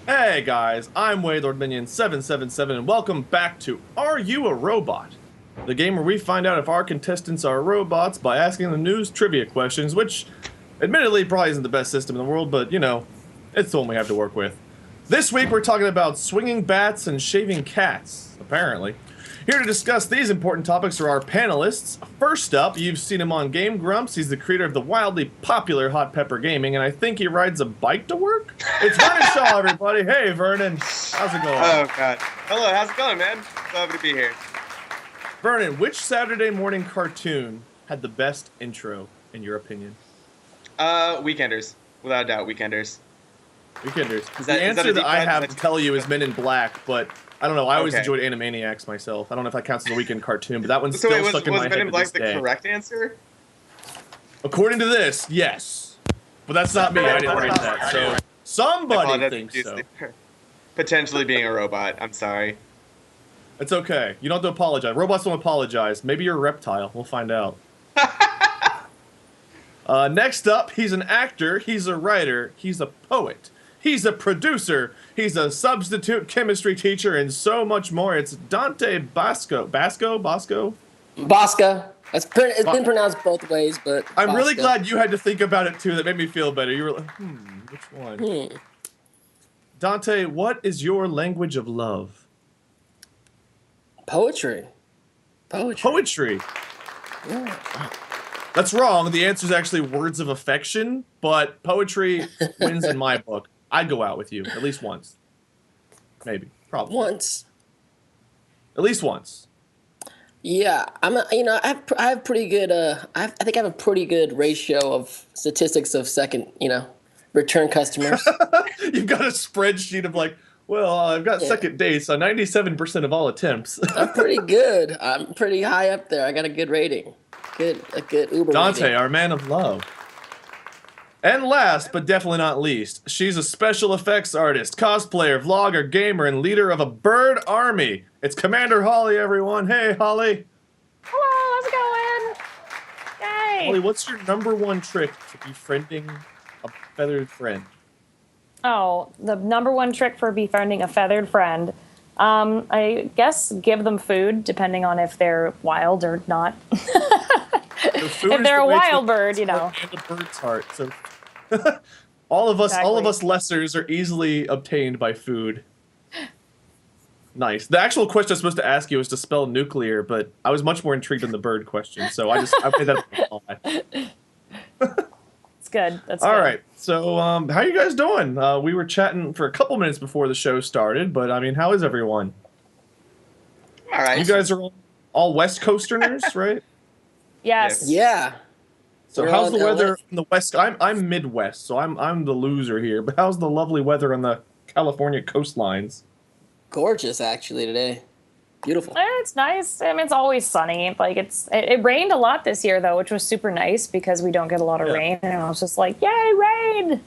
Hey guys, I'm LordMinion777 and welcome back to Are You a Robot? The game where we find out if our contestants are robots by asking them news trivia questions, which admittedly probably isn't the best system in the world, but you know, it's the one we have to work with. This week we're talking about swinging bats and shaving cats, apparently. Here to discuss these important topics are our panelists. First up, you've seen him on Game Grumps. He's the creator of the wildly popular Hot Pepper Gaming, and I think he rides a bike to work? It's Vernon Shaw, everybody. Hey, Vernon. How's it going? Oh, God. Hello, how's it going, man? So happy to be here. Vernon, which Saturday morning cartoon had the best intro, in your opinion? Weekenders. Without a doubt, Weekenders. Weekenders. Is The that answer a that deep I cut? have to tell you is Men in Black, but I don't know. I always Okay. enjoyed Animaniacs myself. I don't know if that counts as a weekend cartoon, but that one's So still wait, was stuck in my Men head in to Black this the day. correct answer? According to this, yes. But that's not me. I didn't write that. So somebody Apologize thinks so. profusely. Potentially being a robot. I'm sorry. It's okay. You don't have to apologize. Robots don't apologize. Maybe you're a reptile. We'll find out. Next up, he's an actor, he's a writer, he's a poet, he's a producer, he's a substitute chemistry teacher, and so much more. It's Dante Basco. Basco? Bosca. It's been pronounced both ways, but I'm really Bosca. glad you had to think about it too. That made me feel better. You were like, which one? Dante, what is your language of love? Poetry. Poetry. Yeah. That's wrong. The answer is actually words of affection, but poetry wins in my book. I'd go out with you at least once. Maybe. Probably. Once. At least once. Yeah, I have pretty good. I think I have a pretty good ratio of statistics of second, return customers. You've got a spreadsheet of like, well, I've got second dates on 97% of all attempts. I'm pretty good. I'm pretty high up there. I got a good rating. A good Uber Dante, rating. our man of love. And last, but definitely not least, she's a special effects artist, cosplayer, vlogger, gamer, and leader of a bird army. It's Commander Holly, everyone. Hey, Holly. Hello, how's it going? Yay! Holly, what's your number one trick to befriending a feathered friend? Oh, the number one trick for befriending a feathered friend. I guess give them food, depending on if they're wild or not. If they're a wild bird, And a bird's heart. So all of us lessers are easily obtained by food. Nice. The actual question I was supposed to ask you was to spell nuclear, but I was much more intrigued in the bird question, so I made that up. It's good. That's All good. right. So, how you guys doing? We were chatting for a couple minutes before the show started, but I mean, how is everyone? All right. You guys are all West Coasterners, right? Yes. Yeah. So, We're how's all the LA. weather in the West? I'm Midwest, so I'm the loser here. But how's the lovely weather on the California coastlines? Gorgeous, actually, today. Beautiful. It's nice. I mean, it's always sunny. Like it rained a lot this year though, which was super nice because we don't get a lot of rain. And I was just like, yay, rain!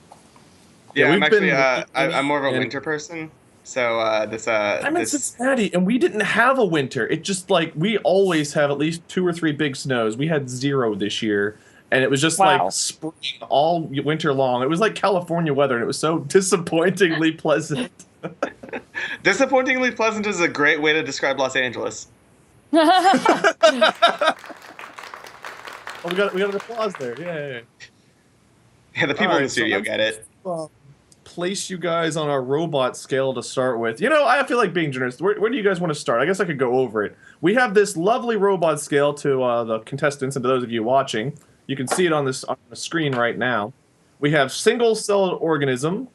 Yeah, we've I'm actually, been- I'm more of a and- winter person. So, I'm in Cincinnati, and we didn't have a winter. It just like we always have at least 2 or 3 big snows. We had 0 this year, and it was just Wow. like spring all winter long. It was like California weather, and it was so disappointingly pleasant. disappointingly pleasant is a great way to describe Los Angeles. Oh, we got an applause there. Yay. Yeah, the people All in right, the studio so get it. Place you guys on our robot scale to start with. You know, I feel like being generous. Where do you guys want to start? I guess I could go over it. We have this lovely robot scale to the contestants and to those of you watching. You can see it on the screen right now. We have single-celled organism,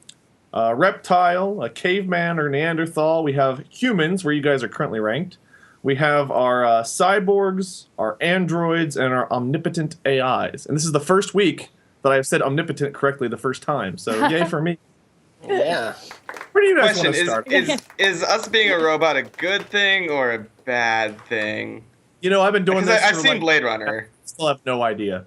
reptile, a caveman or Neanderthal. We have humans, where you guys are currently ranked. We have our cyborgs, our androids, and our omnipotent AIs. And this is the first week that I've said omnipotent correctly the first time. So yay for me. Yeah. Where do you guys Question want to start? is us being a robot a good thing or a bad thing? You know, I've been doing Because this I've for seen like, Blade Runner. I still have no idea.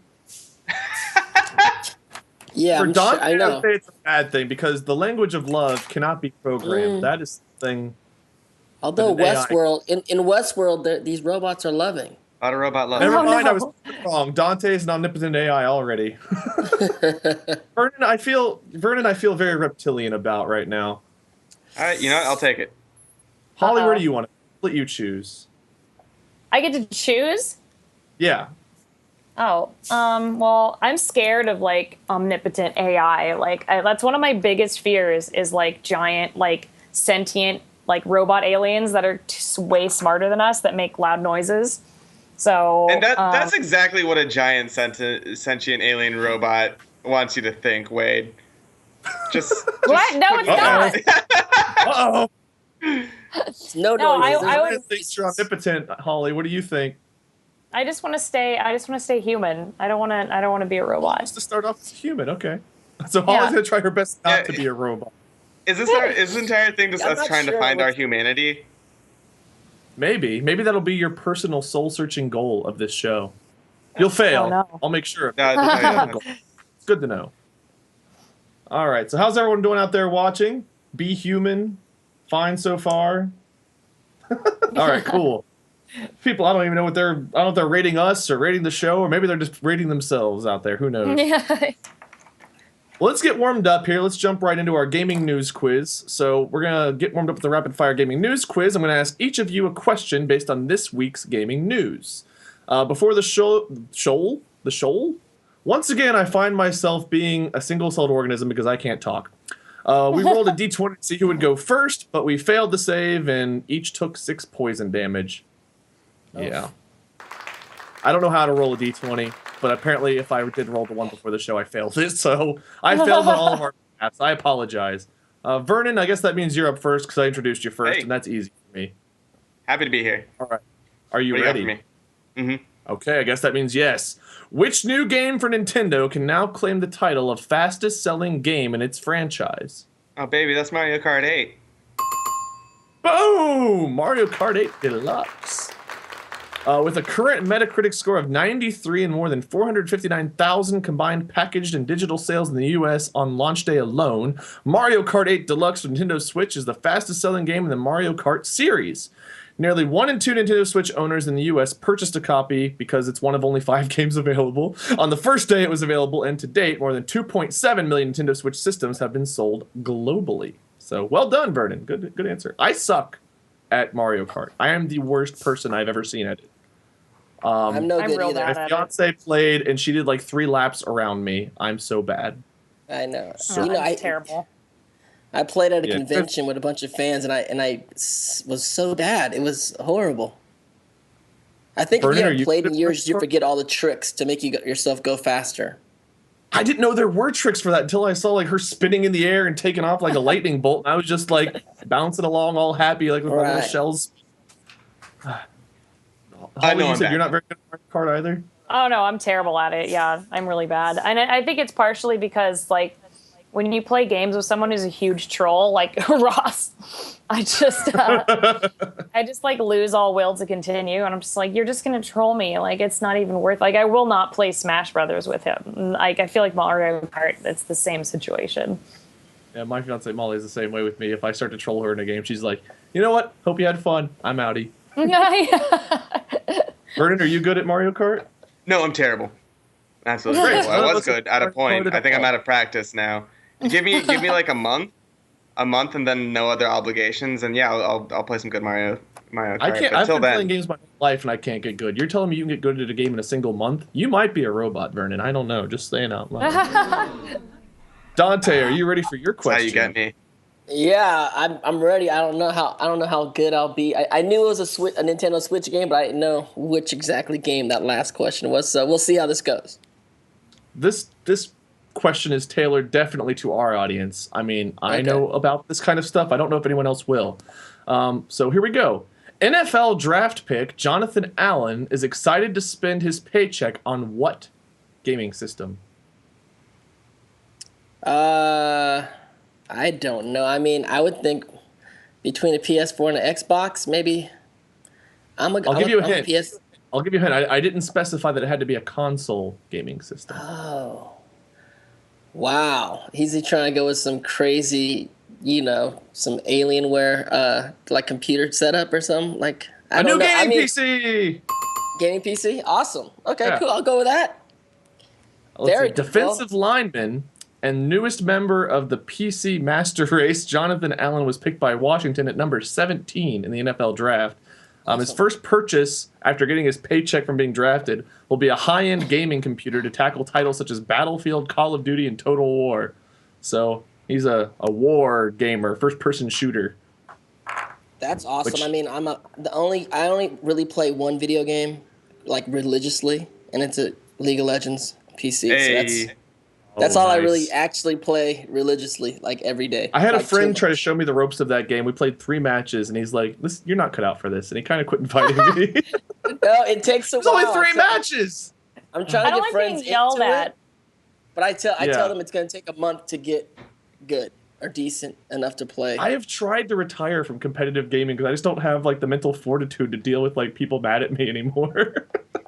Yeah, For I'm Dante, I know. I'd say it's a bad thing because the language of love cannot be programmed. That is the thing. Although an AI. Westworld, in Westworld, these robots are loving. A lot of robot love. Never Oh, mind, no. I was wrong. Dante is an omnipotent AI already. Vernon, I feel very reptilian about right now. All right, you know what? I'll take it. Holly, where do you want it? Let you choose. I get to choose? Yeah. Oh, well, I'm scared of like omnipotent AI. Like that's one of my biggest fears is like giant, like sentient, like robot aliens that are way smarter than us that make loud noises. So, And that's exactly what a giant sentient alien robot wants you to think, Wade. Just what? No, it's not. Uh-oh. No, I would. think you're omnipotent, Holly. What do you think? I just want to stay. I just want to stay human. I don't want to. I don't want to be a robot. Just to start off as human, okay. So Holly's gonna try her best not to be a robot. Is this entire thing just us trying to find our humanity? Maybe that'll be your personal soul-searching goal of this show. You'll fail. Oh, no. I'll make sure. No. It's good to know. All right. So how's everyone doing out there watching? Be human. Fine so far. All right. Cool. People, I don't even know what I don't know if they're rating us or rating the show, or maybe they're just rating themselves out there. Who knows? Yeah. Well, let's get warmed up here. Let's jump right into our gaming news quiz. So we're going to get warmed up with the rapid fire gaming news quiz. I'm going to ask each of you a question based on this week's gaming news. Before the shoal? Once again, I find myself being a single-celled organism because I can't talk. We rolled a d20 to see who would go first, but we failed to save and each took 6 poison damage. Yeah. I don't know how to roll a d20, but apparently if I did roll the one before the show, I failed it. So I failed on all of our paths. I apologize. Vernon, I guess that means you're up first because I introduced you first, and that's easy for me. Happy to be here. All right. Are you What ready? do you got for me? Okay, I guess that means yes. Which new game for Nintendo can now claim the title of fastest-selling game in its franchise? Oh, baby, that's Mario Kart 8. Boom! Mario Kart 8 Deluxe. With a current Metacritic score of 93 and more than 459,000 combined packaged and digital sales in the US on launch day alone, Mario Kart 8 Deluxe for Nintendo Switch is the fastest-selling game in the Mario Kart series. Nearly 1 in 2 Nintendo Switch owners in the US purchased a copy because it's one of only 5 games available. On the first day it was available, and to date, more than 2.7 million Nintendo Switch systems have been sold globally. So, well done, Vernon. Good answer. I suck at Mario Kart. I am the worst person I've ever seen at it. I'm no good real either. bad My at fiance played, and she did like 3 laps around me. I'm so bad. I know. So- That's terrible. I played at a Yeah. convention with a bunch of fans, and I was so bad. It was horrible. I think Vernon, if you are haven't you played good in at years, you Mario Kart? forget all the tricks to make yourself go faster. I didn't know there were tricks for that until I saw like her spinning in the air and taking off like a lightning bolt. And I was just like bouncing along all happy like with my little Right. shells. I Holly, know you I'm said bad. you're not very good at Mario Kart either? Oh no, I'm terrible at it. Yeah, I'm really bad, and I think it's partially because like when you play games with someone who's a huge troll like Ross, I just like lose all will to continue, and I'm just like, you're just gonna troll me. Like it's not even worth. Like I will not play Smash Brothers with him. Like I feel like Mario Kart, it's the same situation. Yeah, my fiance Molly is the same way with me. If I start to troll her in a game, she's like, you know what? Hope you had fun. I'm outie. Vernon, are you good at Mario Kart? No, I'm terrible. Absolutely Great. terrible. I was good at a point. I think I'm out of practice now. Give me like a month, and then no other obligations, and yeah, I'll play some good Mario Kart. I can't. But I've till been then, playing games my whole life and I can't get good. You're telling me you can get good at a game in a single month? You might be a robot, Vernon. I don't know. Just saying out loud. Dante, are you ready for your that's how question? you get me. Yeah, I'm ready. I don't know how good I'll be. I knew it was a Nintendo Switch game, but I didn't know which exactly game that last question was. So we'll see how this goes. This question is tailored definitely to our audience. I mean, I know about this kind of stuff. I don't know if anyone else will. So here we go. NFL draft pick Jonathan Allen is excited to spend his paycheck on what gaming system? I don't know. I mean, I would think between a PS4 and an Xbox, maybe. I'll give you a hint. PS. I'll give you a hint. I didn't specify that it had to be a console gaming system. Oh, wow! He's trying to go with some crazy, some Alienware, like computer setup or something. Like I A don't new know. gaming PC. Gaming PC, awesome. Okay, Yeah. cool. I'll go with that. Let's There see. you go. Defensive lineman and newest member of the PC Master Race, Jonathan Allen, was picked by Washington at number 17 in the NFL Draft. His first purchase after getting his paycheck from being drafted will be a high-end gaming computer to tackle titles such as Battlefield, Call of Duty, and Total War. So he's a war gamer, first-person shooter. That's awesome. I mean, I only really play one video game, like religiously, and it's a League of Legends PC. Hey. So that's all nice. I really actually play religiously, like every day. I had like a friend try to show me the ropes of that game. We played 3 matches, and he's like, "You're not cut out for this," and he kind of quit inviting me. No, it takes a It's while. only 3 matches. I'm trying I to don't get like friends being yelled into at. it, but I tell them it's going to take a month to get good or decent enough to play. I have tried to retire from competitive gaming because I just don't have like the mental fortitude to deal with like people mad at me anymore.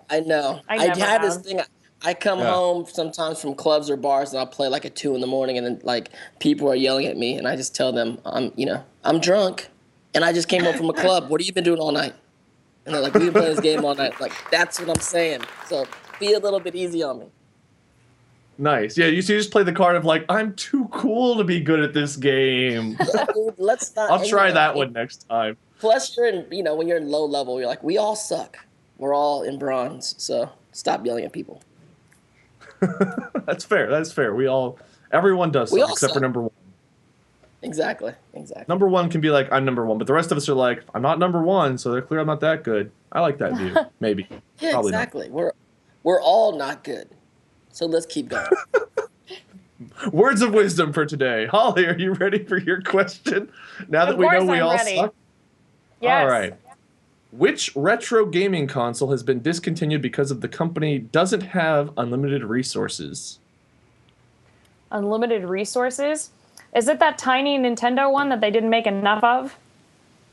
I know. I I never had this have. thing. I come home sometimes from clubs or bars and I'll play like at 2 a.m. and then like people are yelling at me and I just tell them I'm drunk and I just came home from a club. What have you been doing all night? And they're like, we've been playing this game all night. Like, that's what I'm saying. So be a little bit easy on me. Nice. Yeah, you just play the card of like, I'm too cool to be good at this game. Dude, let's not. I'll try that one next time. Plus, you're in, when you're in low level, you're like, we all suck. We're all in bronze. So stop yelling at people. That's fair. That's fair. Everyone does We suck all except for suck. number 1. Exactly. Number 1 can be like, I'm number 1, but the rest of us are like, I'm not number 1, so they're clear I'm not that good. I like that view. Maybe. Yeah, Probably exactly. We're all not good. So let's keep going. not. Words of wisdom for today. Holly, are you ready for your question? Now that Of we know course we I'm all ready. suck? Yes. All right. Which retro gaming console has been discontinued because of the company doesn't have unlimited resources? Unlimited resources? Is it that tiny Nintendo one that they didn't make enough of?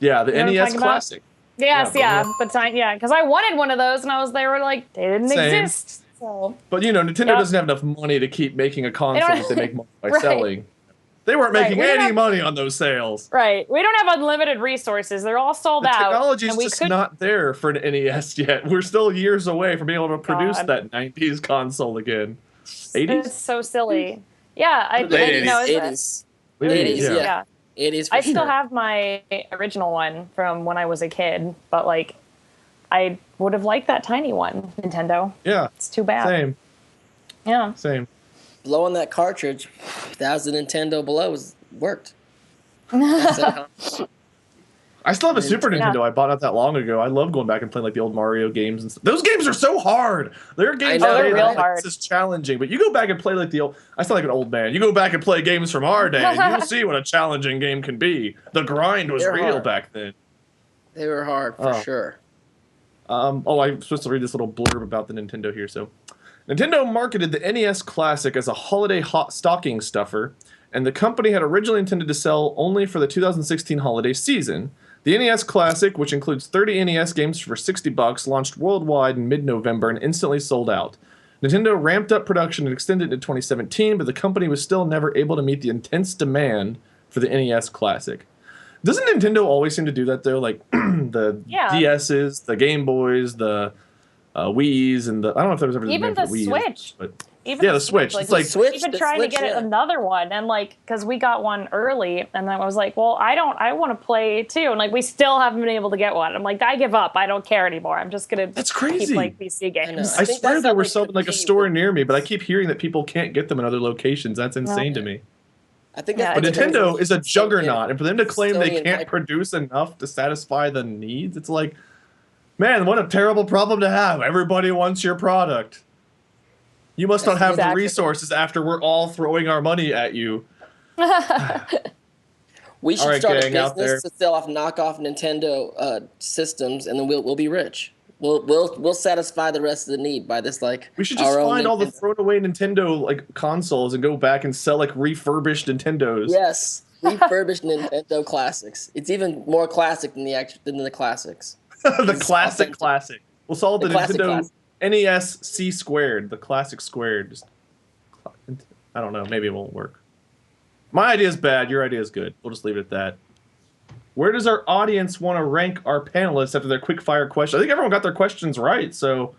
Yeah, the You know what I'm NES talking about? Classic. Yes, Yeah, yeah, but tiny, yeah, because I wanted one of those, and they were like, they didn't Same. exist. So But Nintendo Yep. doesn't have enough money to keep making a console don't- that they make money by Right. selling. They weren't Right, making we don't any have- money on those sales. right, we don't have unlimited resources. They're all sold The out. technology's and we just could, not there for an NES yet. We're still years away from being able to produce God. that 90s console again. 80s? It's so silly. Yeah, I Late think, no, 80s. 80s, 80s, yeah. yeah. 80s for I sure. still have my original one from when I was a kid, but like, I would have liked that tiny one, Nintendo. Yeah, It's too bad. same, Yeah. same. Blowing that cartridge, that was the Nintendo below, worked. I still have a Super Yeah. Nintendo I bought not that long ago. I love going back and playing like the old Mario games and stuff. Those games are so hard. There are games know, today they're that real I'm like, hard. this is challenging, but you go back and play like the old. I sound like an old man. You go back and play games from our day, and you'll see what a challenging game can be. The grind was They're real hard. back then. They were hard for Oh. sure. I'm supposed to read this little blurb about the Nintendo here. So, Nintendo marketed the NES Classic as a holiday hot stocking stuffer, and the company had originally intended to sell only for the 2016 holiday season. The NES Classic, which includes 30 NES games for $60, launched worldwide in mid-November and instantly sold out. Nintendo ramped up production and extended it to 2017, but the company was still never able to meet the intense demand for the NES Classic. Doesn't Nintendo always seem to do that though? Like the Yeah. DS's, the Game Boys, the Wii's, and I don't know if there was ever Even name for the Wii's, Switch. but Even yeah, the Switch. It's like Switch, we've been the trying Switch, to get yeah. another one, and like, because we got one early, and then I was like, well, I want to play too, and like, we still haven't been able to get one. I'm like, I give up. I don't care anymore. I'm just gonna That's crazy. keep playing PC games. I I think swear that's there how were they some in like a compete store with- near me, but I keep hearing that people can't get them in other locations. That's insane to me. I think Yeah, that's But because Nintendo of is a Sony juggernaut, and for them to claim they Sony and can't Microsoft. produce enough to satisfy the needs, it's like, man, what a terrible problem to have. Everybody wants your product. You must not have the Exactly. resources after we're all throwing our money at you. We should All right, start a gang out business to sell off knockoff Nintendo systems, and then we'll be rich. We'll satisfy the rest of the need by this like We should just our own find all the Nintendo. thrown away Nintendo like consoles and go back and sell like refurbished Nintendos. Yes, refurbished Nintendo classics. It's even more classic than the classics. The It's classic authentic. classic. We'll solve the, The classic Nintendo classic. NES C squared, the classic squared. Just, I don't know, maybe it won't work. My idea is bad, your idea is good. We'll just leave it at that. Where does our audience want to rank our panelists after their quick fire question? I think everyone got their questions right, so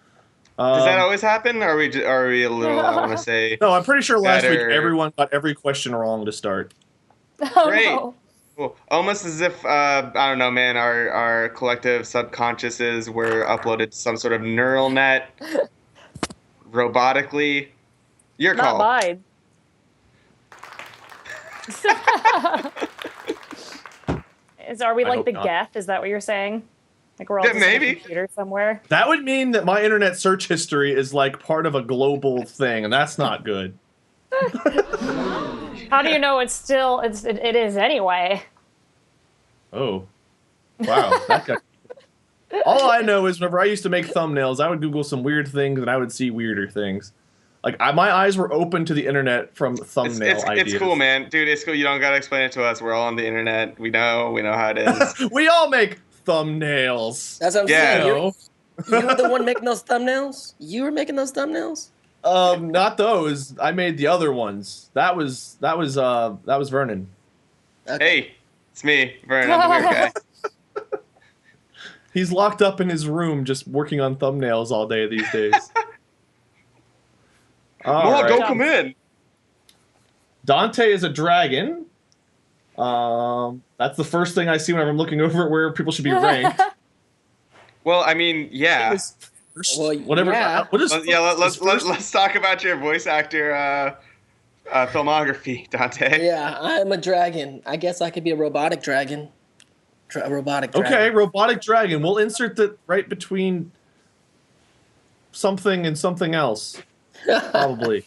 Does that always happen? Or are we a little, I want to say... No, I'm pretty sure last week better? everyone got every question wrong to start. Oh, Great. no. Cool. Almost as if, I don't know, man, our collective subconsciouses were uploaded to some sort of neural net robotically. Your Not call. mine. Are we I like hope the not. Geth? Is that what you're saying? Like we're all Yeah, just in a maybe. computer somewhere? That would mean that my internet search history is like part of a global thing, and that's not good. How do you know it is anyway? Oh. Wow. That got... All I know is whenever I used to make thumbnails, I would Google some weird things and I would see weirder things. Like, my eyes were open to the internet from thumbnail ideas. It's cool, man. Dude, it's cool. You don't gotta explain it to us. We're all on the internet. We know how it is. We all make thumbnails. That's what I'm Yeah. saying. You were the one making those thumbnails? You were making those thumbnails? Not those. I made the other ones. That was Vernon. Hey, it's me, Vernon. I'm the weird guy. He's locked up in his room just working on thumbnails all day these days. All Well, right. don't come in. Dante is a dragon. That's the first thing I see whenever I'm looking over at where people should be ranked. Well, I mean, yeah. Well, Whatever. yeah. What is, Let's talk about your voice actor filmography, Dante. Yeah, I'm a dragon. I guess I could be a robotic dragon. Robotic dragon. Okay, robotic dragon. We'll insert that right between something and something else. Probably.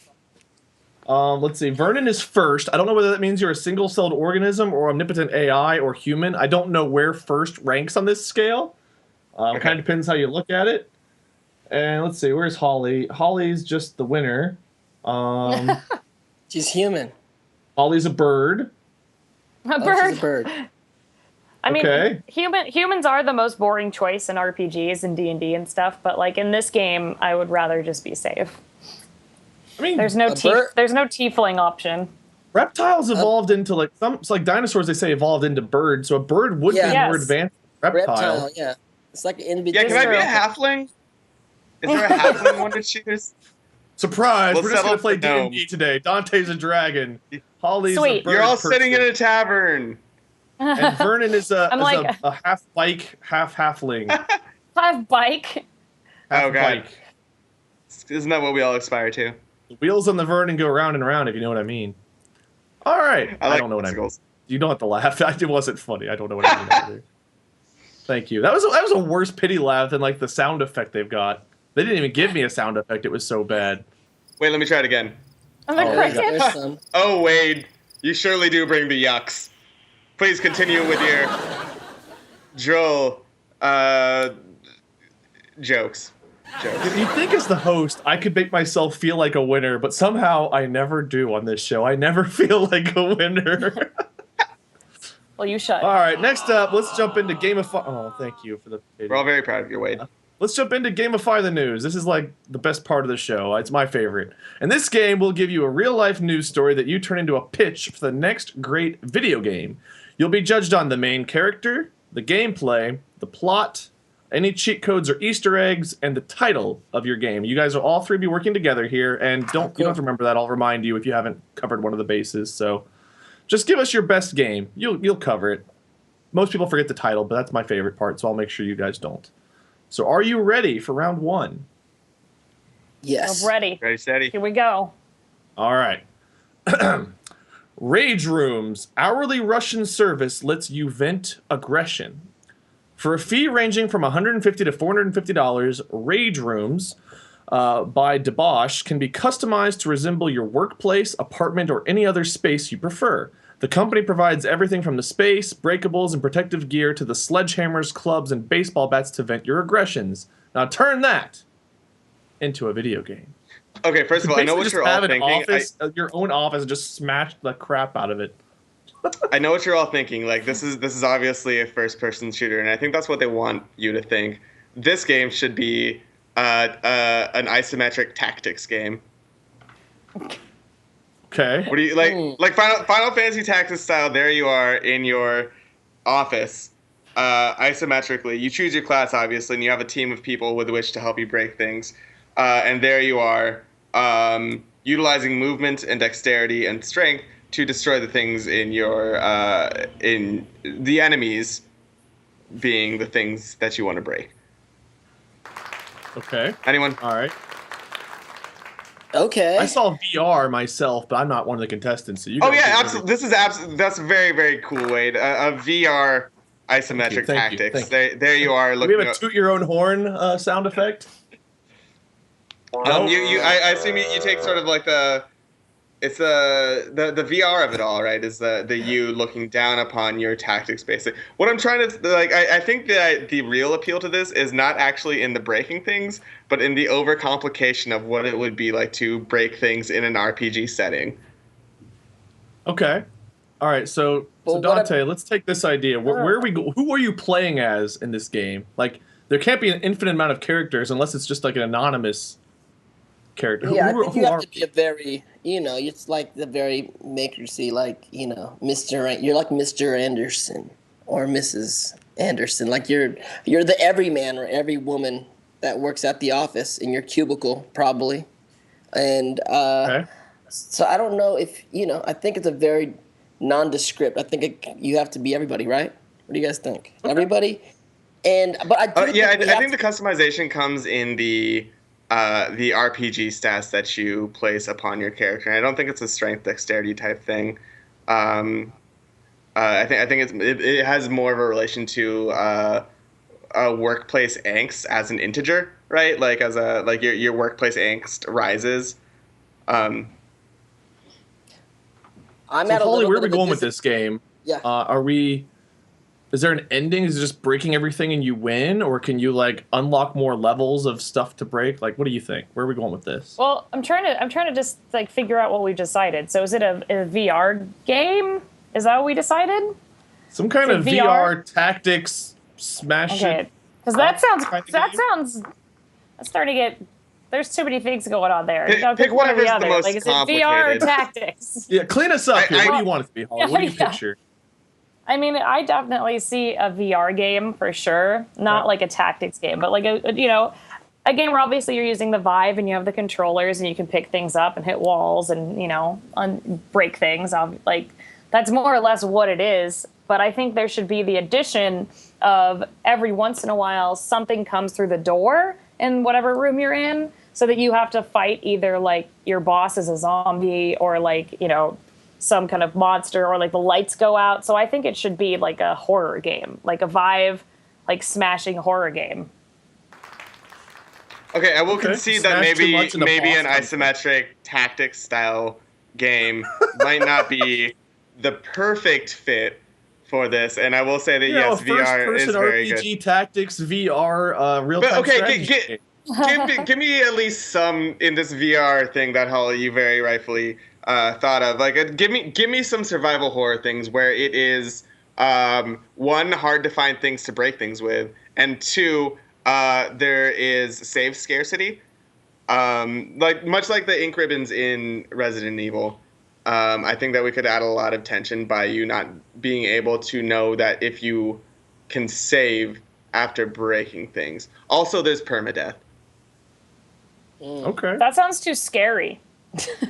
Let's see. Vernon is first. I don't know whether that means you're a single-celled organism or omnipotent AI or human. I don't know where first ranks on this scale. Okay. Kind of depends how you look at it. And let's see. Where's Holly? Holly's just the winner. She's human. Holly's a bird. A Oh, bird. she's a bird. I mean, Okay. humans are the most boring choice in RPGs and D&D and stuff, but like in this game, I would rather just be safe. I mean, There's no bird? there's no tiefling option. reptiles evolved into like it's like dinosaurs. They say evolved into birds, so a bird would Yeah. be more Yes. advanced than reptile. Reptile, yeah. It's like in between. Yeah, can I be a True. halfling? Is there a halfling one to choose? Surprise! We'll We're just gonna settle play for gnome. D&D today. Dante's a dragon. Holly's Sweet. a bird. You're all person. sitting in a tavern. And Vernon is I'm like- a half bike, half halfling. Half bike. Half Oh, God. bike. Isn't that what we all aspire to? The wheels on the Vernon go round and round, if you know what I mean. All right. I like don't know what I mean. bicycles. You don't have to laugh. It wasn't funny. I don't know what I mean either. Thank you. That was a worse pity laugh than like the sound effect they've got. They didn't even give me a sound effect. It was so bad. Wait, let me try it again. And the Oh, There's cricket. some. Oh, Wade, you surely do bring the yucks. Please continue with your droll jokes. You'd think as the host, I could make myself feel like a winner, but somehow I never do on this show. I never feel like a winner. Well, you should. All right, next up, let's jump into Gamify. Oh, thank you for the We're all very proud of you, Wade. Let's jump into Gamify the News. This is like the best part of the show. It's my favorite. And this game will give you a real-life news story that you turn into a pitch for the next great video game. You'll be judged on the main character, the gameplay, the plot, any cheat codes or Easter eggs, and the title of your game. You guys will all three be working together here, and you don't have to remember that. I'll remind you if you haven't covered one of the bases. So just give us your best game. You'll cover it. Most people forget the title, but that's my favorite part, so I'll make sure you guys don't. So are you ready for round one? Yes. I'm ready. Ready, steady. Here we go. All right. Rage Rooms. Hourly Russian service lets you vent aggression. For a fee ranging from $150 to $450, Rage Rooms by Debosh can be customized to resemble your workplace, apartment, or any other space you prefer. The company provides everything from the space, breakables, and protective gear to the sledgehammers, clubs, and baseball bats to vent your aggressions. Now turn that into a video game. Okay, first of all, I know what Basically you're just all have an thinking. office, your own office, and just smash the crap out of it. I know what you're all thinking. Like this is obviously a first-person shooter, and I think that's what they want you to think. This game should be an isometric tactics game. Okay. What do you like? Final Fantasy Tactics style. There you are in your office, isometrically. You choose your class obviously, and you have a team of people with which to help you break things. and there you are, utilizing movement and dexterity and strength to destroy the things in your in the enemies being the things that you want to break. Okay. Anyone? All right. Okay. I saw VR myself, but I'm not one of the contestants. So you. Oh guys yeah, get absolutely. This is absolutely. That's a very, very cool, Wade. A VR isometric Thank you. tactics. There you are. Do we Looking have a toot your own horn sound effect? I assume you take sort of like the VR of it all, right? Is the you looking down upon your tactics, basically. What I'm trying to like, I think that the real appeal to this is not actually in the breaking things, but in the overcomplication of what it would be like to break things in an RPG setting. Okay. All right. So Dante, let's take this idea. Where are we? Who are you playing as in this game? Like, there can't be an infinite amount of characters unless it's just like an anonymous character. Yeah, I think you have to be a very, it's like the very makersy, like, you're like Mr. Anderson or Mrs. Anderson. Like you're the everyman or every woman that works at the office in your cubicle, probably. And so I don't know if, I think it's a very nondescript. I think you have to be everybody, right? What do you guys think? Okay. Everybody? But I do I think the customization comes in the RPG stats that you place upon your character. And I don't think it's a strength dexterity type thing. I think it has more of a relation to a workplace angst as an integer, right? Like your workplace angst rises. So Holly, where are we going with this game? Yeah. Is there an ending? Is it just breaking everything and you win, or can you like unlock more levels of stuff to break? Like, what do you think? Where are we going with this? Well, I'm trying to just like figure out what we decided. So is it a VR game? Is that what we decided? Some kind of VR tactics smash it. Because that's starting to get. There's too many things going on there. Pick one of the other. Like, is it VR or tactics? Yeah, clean us up here. What do you want it to be, Holly? What do you picture? I mean, I definitely see a VR game for sure, not like a tactics game, but like a game where obviously you're using the Vive and you have the controllers and you can pick things up and hit walls and break things. Like that's more or less what it is. But I think there should be the addition of every once in a while something comes through the door in whatever room you're in, so that you have to fight either like your boss is a zombie or like some kind of monster, or like the lights go out. So I think it should be like a horror game, like a Vive, like smashing horror game. Okay, I will concede that maybe an isometric tactics style game might not be the perfect fit for this, and I will say that yes, VR is very good. RPG tactics, VR, real-time strategy. Give me at least some in this VR thing that Holly, you very rightfully thought of. Like, give me some survival horror things where it is one, hard to find things to break things with, and two, there is save scarcity. Like much like the ink ribbons in Resident Evil. I think that we could add a lot of tension by you not being able to know that if you can save after breaking things. Also, there's permadeath. Okay. That sounds too scary.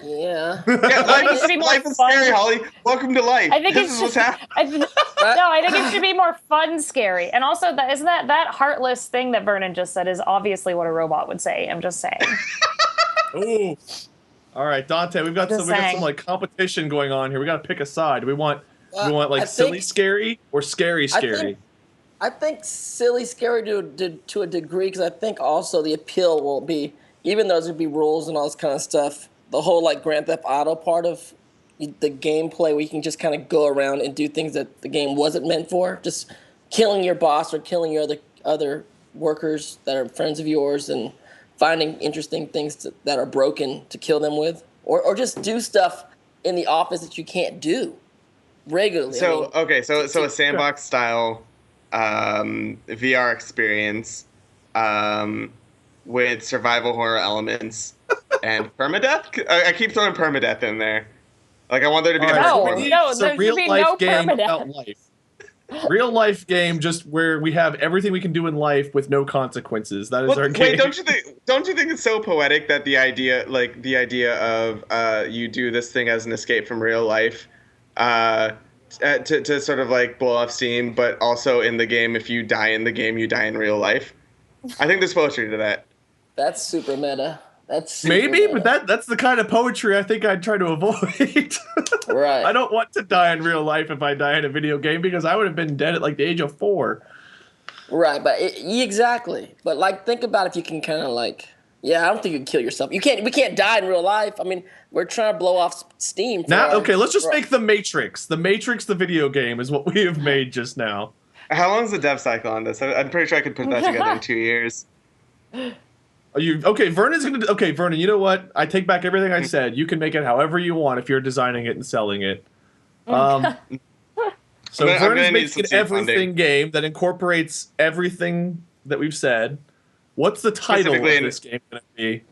Yeah. Life is scary, Holly. Welcome to life. I think this is what's happening. I think it should be more fun scary. And also, isn't that heartless thing that Vernon just said is obviously what a robot would say. I'm just saying. Ooh. All right, Dante, we got some like competition going on here. We got to pick a side. Do we want like silly scary or scary scary? I think silly scary to a degree, because I think also the appeal will be, even though there'll be rules and all this kind of stuff, the whole like Grand Theft Auto part of the gameplay where you can just kind of go around and do things that the game wasn't meant for, just killing your boss or killing your other workers that are friends of yours and finding interesting things that are broken to kill them with, or just do stuff in the office that you can't do regularly. So a sandbox style VR experience with survival horror elements and permadeath. I keep throwing permadeath in there. Like I want there to be no, there should be no permadeath. Life. Real life game, just where we have everything we can do in life with no consequences. That is Well, our game. wait, don't you think it's so poetic that the idea of you do this thing as an escape from real life, to sort of like blow off steam, but also in the game, if you die in the game, you die in real life. I think there's poetry to that. That's super meta. That's super Maybe, meta. but that's the kind of poetry I think I'd try to avoid. Right. I don't want to die in real life if I die in a video game because I would have been dead at like the age of 4. Right, but exactly. But like, think about if you can kind of like, yeah, I don't think you can kill yourself. We can't die in real life. I mean, we're trying to blow off steam. Okay, let's just make The Matrix. The Matrix, the video game, is what we have made just now. How long is the dev cycle on this? I'm pretty sure I could put that together in 2 years. Okay, Vernon, you know what? I take back everything I said. You can make it however you want if you're designing it and selling it. So Vernon's making an everything game that incorporates everything that we've said. What's the title of this game going to be?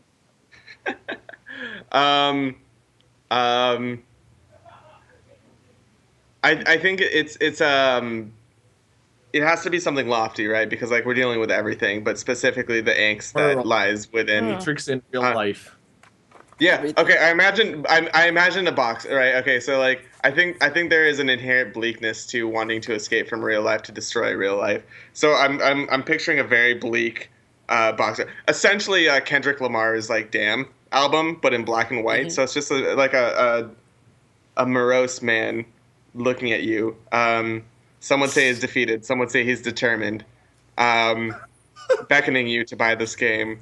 I think it has to be something lofty, right? Because like we're dealing with everything, but specifically the angst that lies within Matrix in real life. Yeah. Okay. I imagine a box, right? Okay. So like, I think there is an inherent bleakness to wanting to escape from real life to destroy real life. So I'm picturing a very bleak box. Essentially, Kendrick Lamar's like "Damn" album, but in black and white. Mm-hmm. So it's just like a morose man looking at you. Some would say he's defeated. Some would say he's determined, beckoning you to buy this game.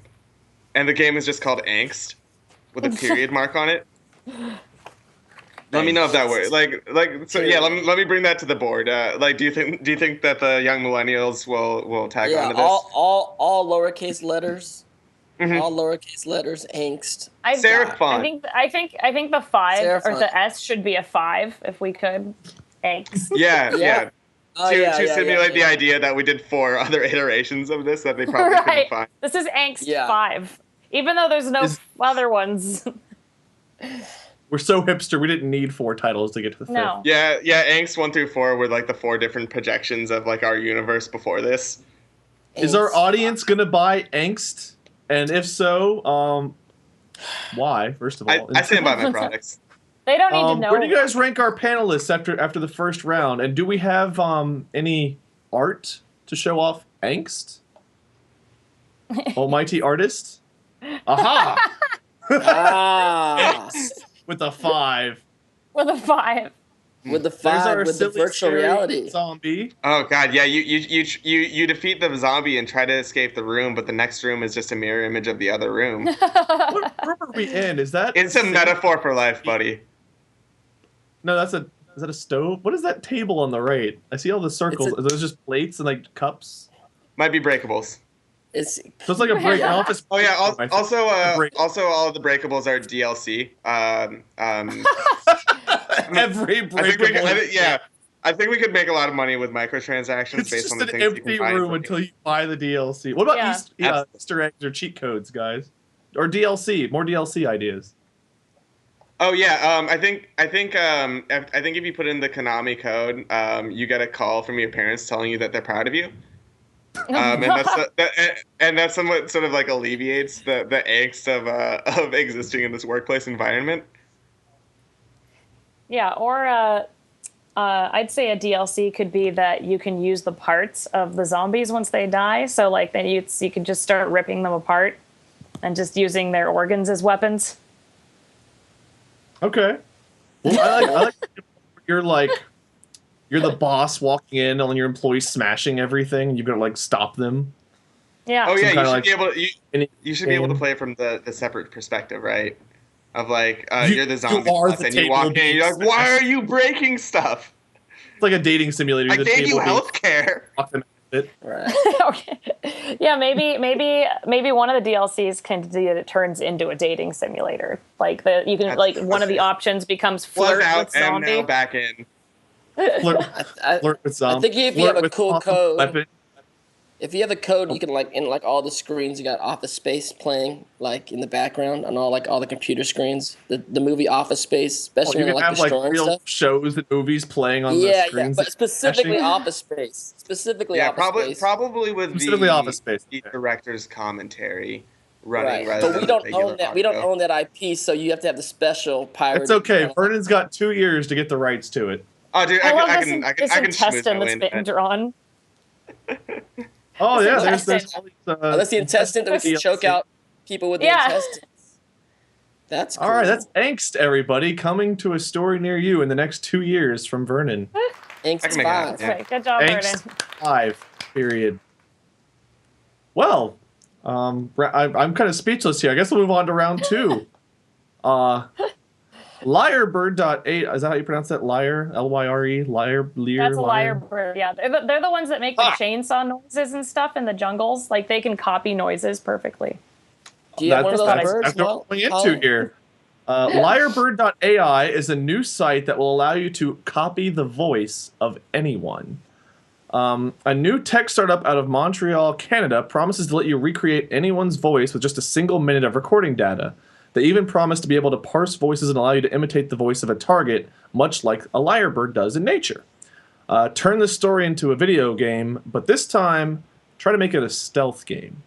And the game is just called Angst, with a period mark on it. Let me know if that works. So yeah. Let me bring that to the board. Do you think that the young millennials will tag onto this? all lowercase letters. Mm-hmm. All lowercase letters. Angst. Serif font. I think the 5 Serif or font. the S should be a 5 if we could. Angst. Yeah. To simulate the yeah. idea that we did 4 other iterations of this that they probably couldn't find. This is Angst 5. Even though there's no other ones. We're so hipster, we didn't need 4 titles to get to the 5th. No. Yeah, Angst 1 through 4 were like the 4 different projections of like our universe before this. Is our audience gonna buy Angst? And if so, why? First of all, I stand by my products. They don't need to know. Where do you guys rank our panelists after the first round? And do we have any art to show off Angst? Almighty artist? Aha! With a 5. With the 5, with the virtual reality zombie. Oh god, yeah, you defeat the zombie and try to escape the room, but the next room is just a mirror image of the other room. What room are we in? Is that? It's a metaphor for life, buddy. No, is that a stove? What is that table on the right? I see all the circles. Are those just plates and like cups? Might be breakables. So it's like a break office. Oh yeah. Also, all of the breakables are DLC. Every breakable. I think we could make a lot of money with microtransactions based on the things you can buy. It's just an empty room until you buy the DLC. What about Easter eggs or cheat codes, guys? Or DLC? More DLC ideas. Oh yeah, I think if you put in the Konami code, you get a call from your parents telling you that they're proud of you, and that somewhat sort of like alleviates the angst of existing in this workplace environment. Yeah, or I'd say a DLC could be that you can use the parts of the zombies once they die. So like then you can just start ripping them apart and just using their organs as weapons. Okay. Well, I like you're the boss walking in on your employees smashing everything. You're gonna like stop them. Yeah. Oh yeah, you should be able to play from the separate perspective, right? Of like you're the zombie boss and you walk in and you're like, why are you breaking stuff? It's like a dating simulator. I gave you healthcare. Right. Okay. Yeah, maybe one of the DLCs can do that. It turns into a dating simulator. Like one of the options becomes flirt with zombie. And now back in. Flirt with zombie. I think if you have a cool code. Weapon. If you have the code, you can like in like all the screens, you got Office Space playing like in the background on all the computer screens. The movie Office Space, especially you when can like have like destroying real stuff. shows and movies playing on the Yeah, screens. but specifically Actually, Office Space. Specifically Yeah, Office Space. probably with Specifically Office Space, the okay. director's commentary running Right, rather but than we the don't regular own that. We don't audio. own that IP, so you have to have the special pirated. It's okay. kind of- Vernon's got 2 years to get the rights to it. Oh, dude, I love I this, can this schmooze my intestine way that's into being that. drawn. Oh It's yeah, intestine. there's all these. Oh, that's the intestine that we can choke out people with the Yeah. intestines. That's cool. All right, that's Angst, everybody, coming to a story near you in the next 2 years from Vernon. Angst I can make it 5. happen. Great. Good job, Angst Vernon. 5, period. Well, I'm kind of speechless here. I guess we'll move on to round 2. Lyrebird.8, is that how you pronounce that? Lyre? L-Y-R-E? Lyre? That's a liar bird. Yeah, they're the ones that make the chainsaw noises and stuff in the jungles. Like they can copy noises perfectly. Do you have one of those That's birds? what we're going into here. Lyrebird.ai is a new site that will allow you to copy the voice of anyone. A new tech startup out of Montreal, Canada, promises to let you recreate anyone's voice with just a single minute of recording data. They even promise to be able to parse voices and allow you to imitate the voice of a target, much like a lyrebird does in nature. Turn the story into a video game, but this time, try to make it a stealth game.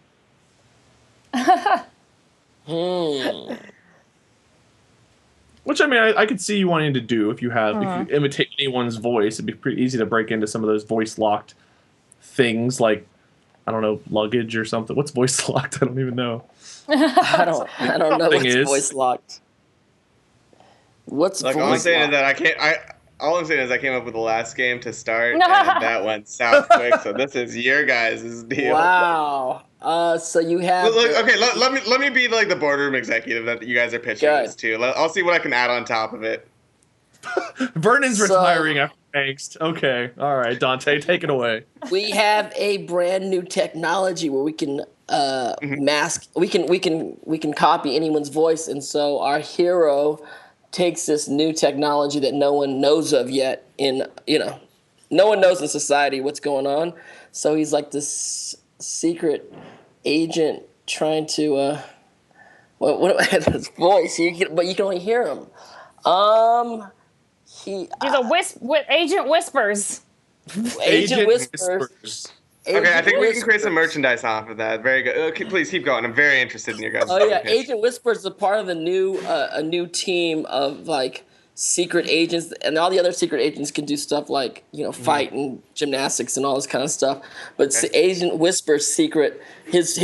Which, I mean, I could see you wanting to do if you imitate anyone's voice. It'd be pretty easy to break into some of those voice-locked things, like, I don't know, luggage or something. What's voice-locked? I don't even know. I don't know what's is. voice locked. What's Like, voice all I'm saying is locked? that all I'm saying is I came up with the last game to start, and that went south quick. So this is your guys' deal. Wow. So you have. Look, okay, let me be like the boardroom executive that you guys are pitching Good. this to. I'll see what I can add on top of it. Vernon's So- retiring after Angst. Okay, all right, Dante, take it away. We have a brand new technology where we can mask. We can copy anyone's voice, and so our hero takes this new technology that no one knows of yet. No one knows in society what's going on. So he's like this secret agent trying to. What his voice? But you can only hear him. He's a Agent Whispers. Agent Whispers. Okay, I think we can create Whispers. some merchandise off of that. Very good. Okay, please keep going. I'm very interested in your guys' Oh yeah, pitch. Agent Whispers is a part of a new team of like secret agents, and all the other secret agents can do stuff like fight and gymnastics and all this kind of stuff. But Agent Whispers' secret, his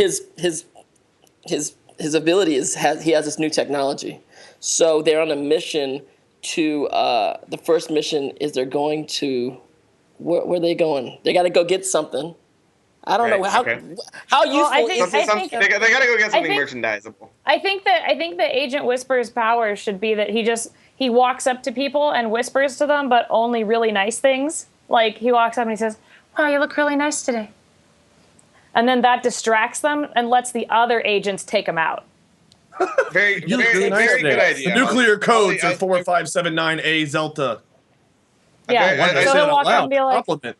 ability is he has this new technology. So they're on a mission to the first mission is they're going to where are they going? They got to go get something. I don't know how useful I think- is this? They gotta go get something think- merchandisable. I think that Agent Whisper's power should be that he walks up to people and whispers to them, but only really nice things. Like he walks up and he says, "Wow, you look really nice today," and then that distracts them and lets the other agents take them out. Very You look really nice very good today. idea. The nuclear codes I- are 4579A Zelta. Yeah, I- Wonder I- so said he'll out walk up loud. and be like, Compliment.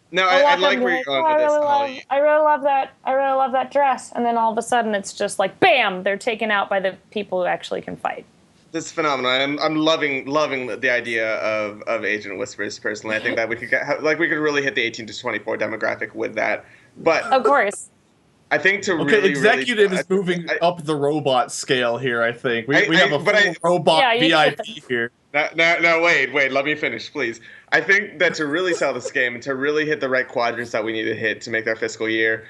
No, He'll I walk up like and be where you're like, going "Oh, with this, I Holly. really love that. I really love that dress." And then all of a sudden, it's just like, bam! They're taken out by the people who actually can fight. This is phenomenal. I'm loving the idea of Agent Whispers. Personally, I think that we could really hit the 18 to 24 demographic with that. But Of course. I think to Okay, really executive really, is moving up the robot scale here, I think. We have a but full robot Yeah, you VIP should. here. No, wait, let me finish, please. I think that to really sell this game and to really hit the right quadrants that we need to hit to make our fiscal year,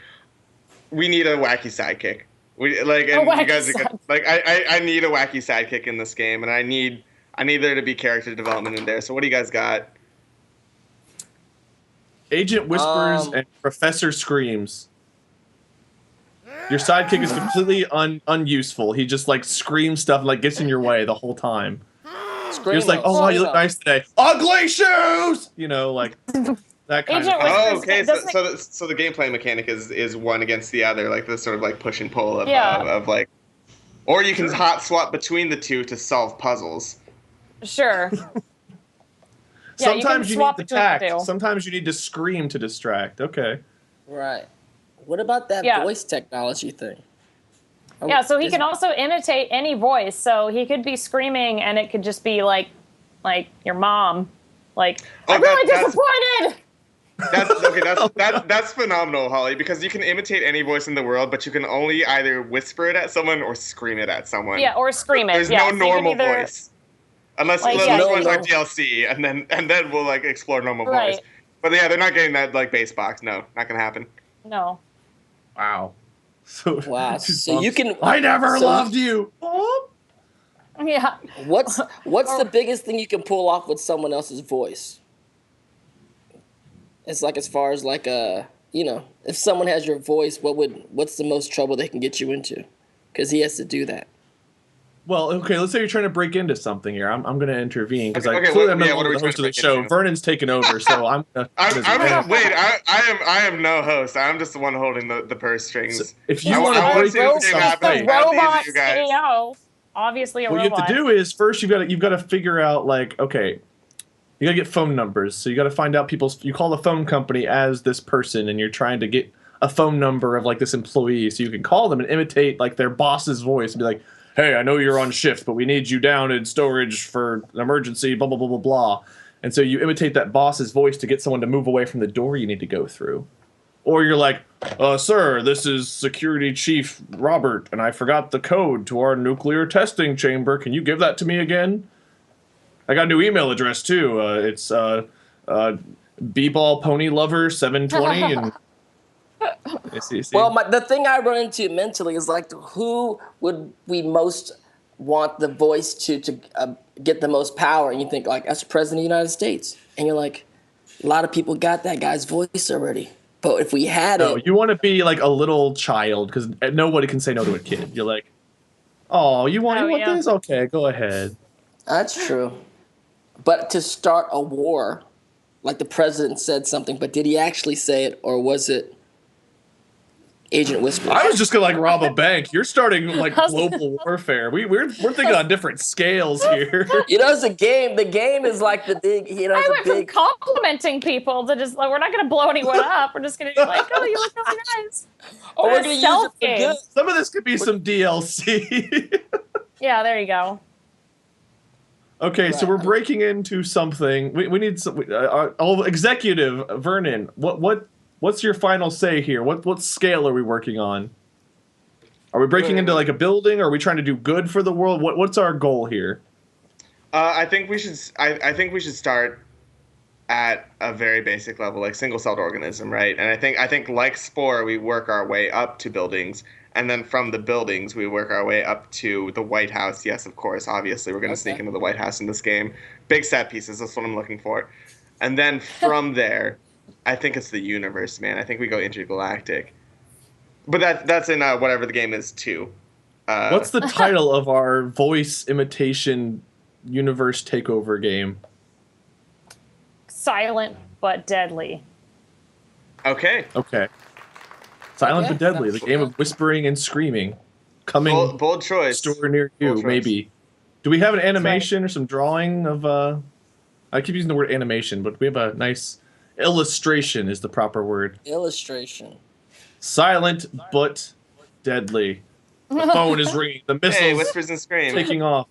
we need a wacky sidekick. Wacky You guys are good. I need a wacky sidekick in this game, and I need there to be character development in there. So what do you guys got? Agent Whispers and Professor Screams. Your sidekick is completely unuseful. He just like screams stuff and like gets in your way the whole time. You're just like, "Oh wow, you look nice today." Ugly shoes, like that kind Agent of. Whispers- Oh, okay. doesn't So the gameplay mechanic is one against the other, like this sort of like push and pull of, Yeah. of like, or you can hot swap between the two to solve puzzles. Sure. Yeah, Sometimes you need swap the between the tact. two. Sometimes you need to scream to distract. Okay. Right. What about that Yeah. voice technology thing? Yeah, so he can also imitate any voice. So he could be screaming, and it could just be like your mom, like I'm really disappointed. That's phenomenal, Holly, because you can imitate any voice in the world, but you can only either whisper it at someone or scream it at someone. Yeah, or scream it. There's yeah, no normal voice, unless like, let's yeah, run no. our DLC and then we'll like explore normal Right. voice. But yeah, they're not getting that like bass box. No, not gonna happen. No. Wow. So, Wow. So you can. I never so loved you. Oh. Yeah. What's the biggest thing you can pull off with someone else's voice? It's like as far as like if someone has your voice, what's the most trouble they can get you into? Because he has to do that. Well, okay, let's say you're trying to break into something here. I'm going to intervene because Okay, clearly I'm what not are we the host of trying the to show. break into? Vernon's taken over, so I'm gonna. I am no host. I'm just the one holding the purse strings. So if you I want to wanna break see the into same something, happening. Robot you guys. CEO. Obviously a what you robot. have to do is first you've got to figure out like, okay, you got to get phone numbers. So you got to find out you call the phone company as this person, and you're trying to get a phone number of like this employee, so you can call them and imitate like their boss's voice and be like, hey, I know you're on shift, but we need you down in storage for an emergency, blah, blah, blah, blah, blah. And so you imitate that boss's voice to get someone to move away from the door you need to go through. Or you're like, sir, this is Security Chief Robert, and I forgot the code to our nuclear testing chamber. Can you give that to me again? I got a new email address, too. It's B-Ball-Pony-Lover-720, and... See. Well, the thing I run into mentally is like, who would we most want the voice to get the most power? And you think like, that's the President of the United States, and you're like, a lot of people got that guy's voice already. But if we had it, you want to be like a little child because nobody can say no to a kid. You're like, oh, you want this? Okay, go ahead. That's true. But to start a war, like the president said something, but did he actually say it, or was it Agent Whisper? I was just gonna like rob a bank. You're starting like global warfare. We're thinking on different scales here. It's a game. The game is like the big. I went from complimenting people to just like, we're not gonna blow anyone up. We're just gonna be like, oh, you look really nice. Oh, we're gonna use it for good. Some of this could be some DLC. Yeah, there you go. Okay, so we're breaking into something. We need some. Executive Vernon, what's your final say here? What scale are we working on? Are we breaking into like a building? Are we trying to do good for the world? What's our goal here? I think we should. I think we should start at a very basic level, like single-celled organism, right? And I think like Spore, we work our way up to buildings, and then from the buildings, we work our way up to the White House. Yes, of course, obviously, we're going to sneak into the White House in this game. Big set pieces. That's what I'm looking for. And then from there, I think it's the universe, man. I think we go intergalactic. But that's in whatever the game is too. What's the title of our voice imitation universe takeover game? Silent but deadly. Okay. Silent but deadly, the game of whispering and screaming. Coming bold choice. Store near you, maybe. Do we have an animation or some drawing of I keep using the word animation, but we have a nice illustration is the proper word. Illustration. Silent but deadly. The phone is ringing. The missile's whispers and screams. taking off.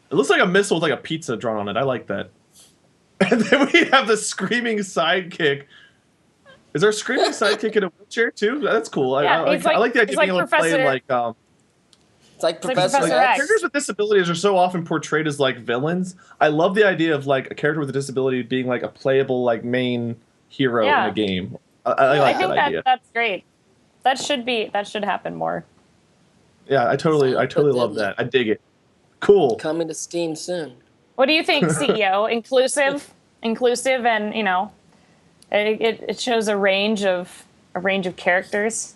It looks like a missile with like a pizza drawn on it. I like that. And then we have the screaming sidekick. Is our screaming sidekick in a wheelchair too? That's cool. Yeah, I like the idea of being able to play like It's like Professor X. Characters with disabilities are so often portrayed as like villains. I love the idea of like a character with a disability being like a playable like main hero in a game. I like that idea. That's great. That should happen more. Yeah, I totally love that. I dig it. Cool. Coming to Steam soon. What do you think, CEO? Inclusive, and it shows a range of characters.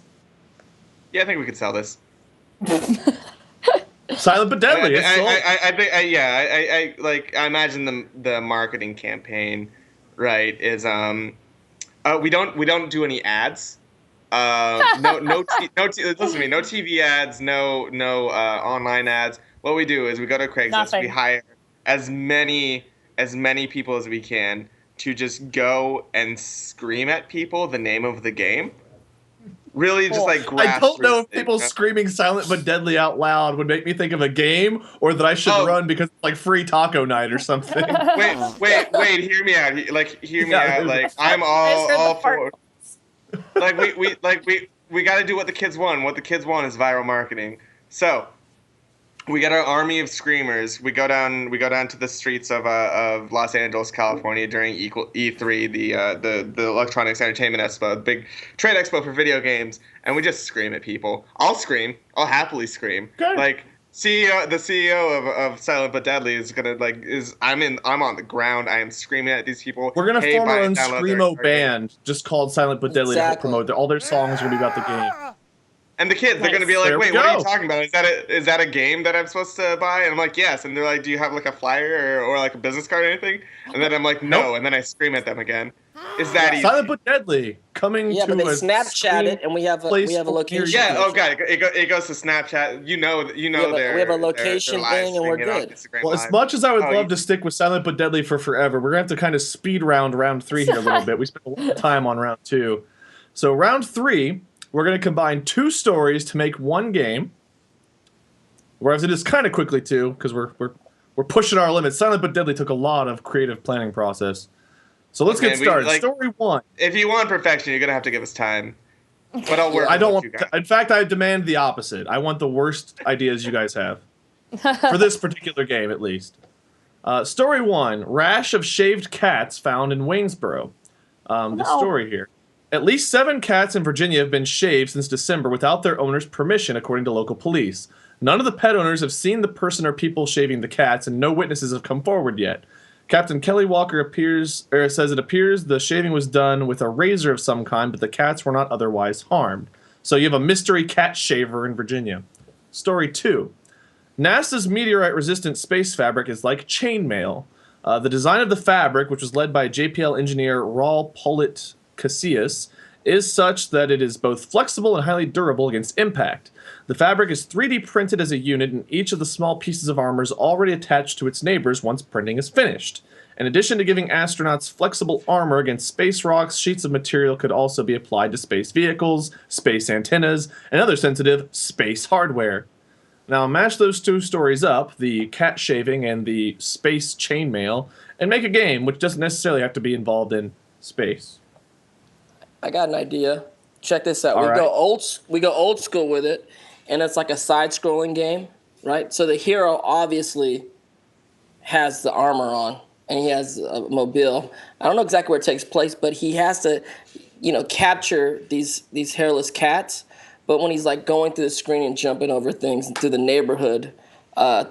Yeah, I think we could sell this. Silent but deadly. I imagine the marketing campaign, right? Is we don't do any ads. Listen to me. No TV ads. No online ads. What we do is we go to Craigslist. Nothing. We hire as many people as we can to just go and scream at people the name of the game. really just like grassroots. I don't know if thing, people screaming "silent but deadly" out loud would make me think of a game, or that I should run because it's like free taco night or something. Wait, hear me out. Hear me out. Like, I'm all for. Like we got to do what the kids want. What the kids want is viral marketing. So, we got our army of screamers. We go down to the streets of Los Angeles, California during E3, the Electronics Entertainment Expo, the big trade expo for video games, and we just scream at people. I'll scream. I'll happily scream. Good. Like, the CEO of Silent but Deadly is gonna I'm on the ground. I am screaming at these people. We're gonna form our own screamo band just called Silent but Deadly to help promote. All their songs are gonna be about the game. And the kids, they're gonna be like, "Wait, what are you talking about? Is that a game that I'm supposed to buy?" And I'm like, "Yes." And they're like, "Do you have like a flyer or like a business card or anything?" And then I'm like, "No." Nope. And then I scream at them again. Is that easy? Silent but Deadly coming yeah, to but they Snapchat it, and we have a location. Yeah. Oh, God. It goes to Snapchat. You know. We have a location thing, and we're good. Well, as much as I would love to stick with Silent but Deadly for forever, we're gonna have to kind of speed round 3 here a little bit. We spent a lot of time on round 2, so round 3. We're going to combine 2 stories to make 1 game. We're going to do this kind of quickly, too, because we're pushing our limits. Silent but Deadly took a lot of creative planning process. So let's get started. Story 1. If you want perfection, you're going to have to give us time. But I'll work. I don't want. In fact, I demand the opposite. I want the worst ideas you guys have. For this particular game, at least. Story 1. Rash of shaved cats found in Waynesboro. The story here. At least 7 cats in Virginia have been shaved since December without their owner's permission, according to local police. None of the pet owners have seen the person or people shaving the cats, and no witnesses have come forward yet. Captain Kelly Walker says it appears the shaving was done with a razor of some kind, but the cats were not otherwise harmed. So you have a mystery cat shaver in Virginia. Story 2. NASA's meteorite-resistant space fabric is like chainmail. The design of the fabric, which was led by JPL engineer Raul Pollitt Casillas, is such that it is both flexible and highly durable against impact. The fabric is 3D printed as a unit, and each of the small pieces of armor is already attached to its neighbors once printing is finished. In addition to giving astronauts flexible armor against space rocks, sheets of material could also be applied to space vehicles, space antennas, and other sensitive space hardware. Now match those 2 stories up, the cat shaving and the space chainmail, and make a game which doesn't necessarily have to be involved in space. I got an idea. Check this out. All we right. go old school with it, and it's like a side-scrolling game, right? So the hero obviously has the armor on, and he has a mobile. I don't know exactly where it takes place, but he has to, capture these hairless cats. But when he's like going through the screen and jumping over things through the neighborhood,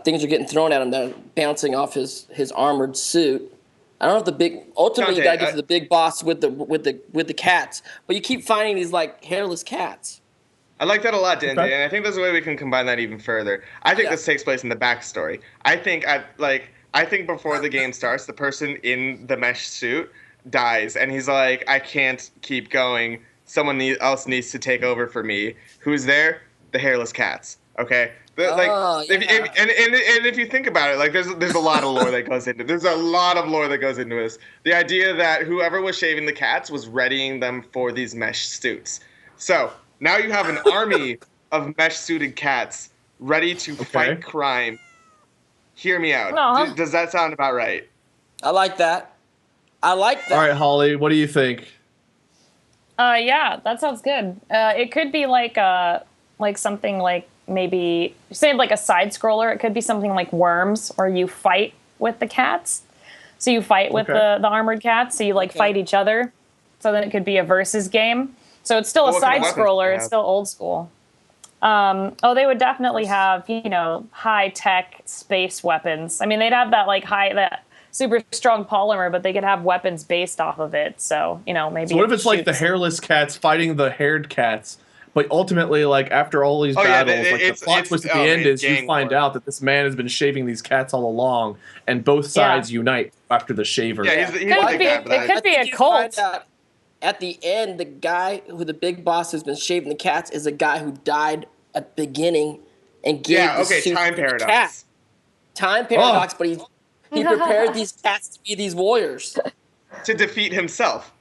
things are getting thrown at him that are bouncing off his armored suit. I don't know if ultimately you gotta get to the big boss with the cats, but you keep finding these like hairless cats. I like that a lot, Dante, and I think there's a way we can combine that even further. I think this takes place in the backstory. I think before the game starts, the person in the mesh suit dies, and he's like, "I can't keep going. Someone else needs to take over for me." Who's there? The hairless cats. Okay. If you think about it, like there's a lot of lore that goes into. There's a lot of lore that goes into this. The idea that whoever was shaving the cats was readying them for these mesh suits. So now you have an army of mesh suited cats ready to fight crime. Hear me out. Does that sound about right? I like that. All right, Holly, what do you think? Yeah, that sounds good. It could be like something like maybe say like a side scroller. It could be something like Worms, or you fight with the cats. So you fight with the armored cats. So you fight each other. So then it could be a versus game. So it's still a side scroller. It's still old school. They would definitely have high tech space weapons. I mean, they'd have that super strong polymer, but they could have weapons based off of it. So maybe. So what if it's like the hairless cats fighting the haired cats? But ultimately, after all these battles, the plot twist at the end is you find out that this man has been shaving these cats all along, and both sides unite after the shaver. Yeah, it could be a cult. At the end, the guy the big boss who's been shaving the cats is a guy who died at the beginning and gave time paradox. Time paradox, but he prepared these cats to be these warriors. To defeat himself.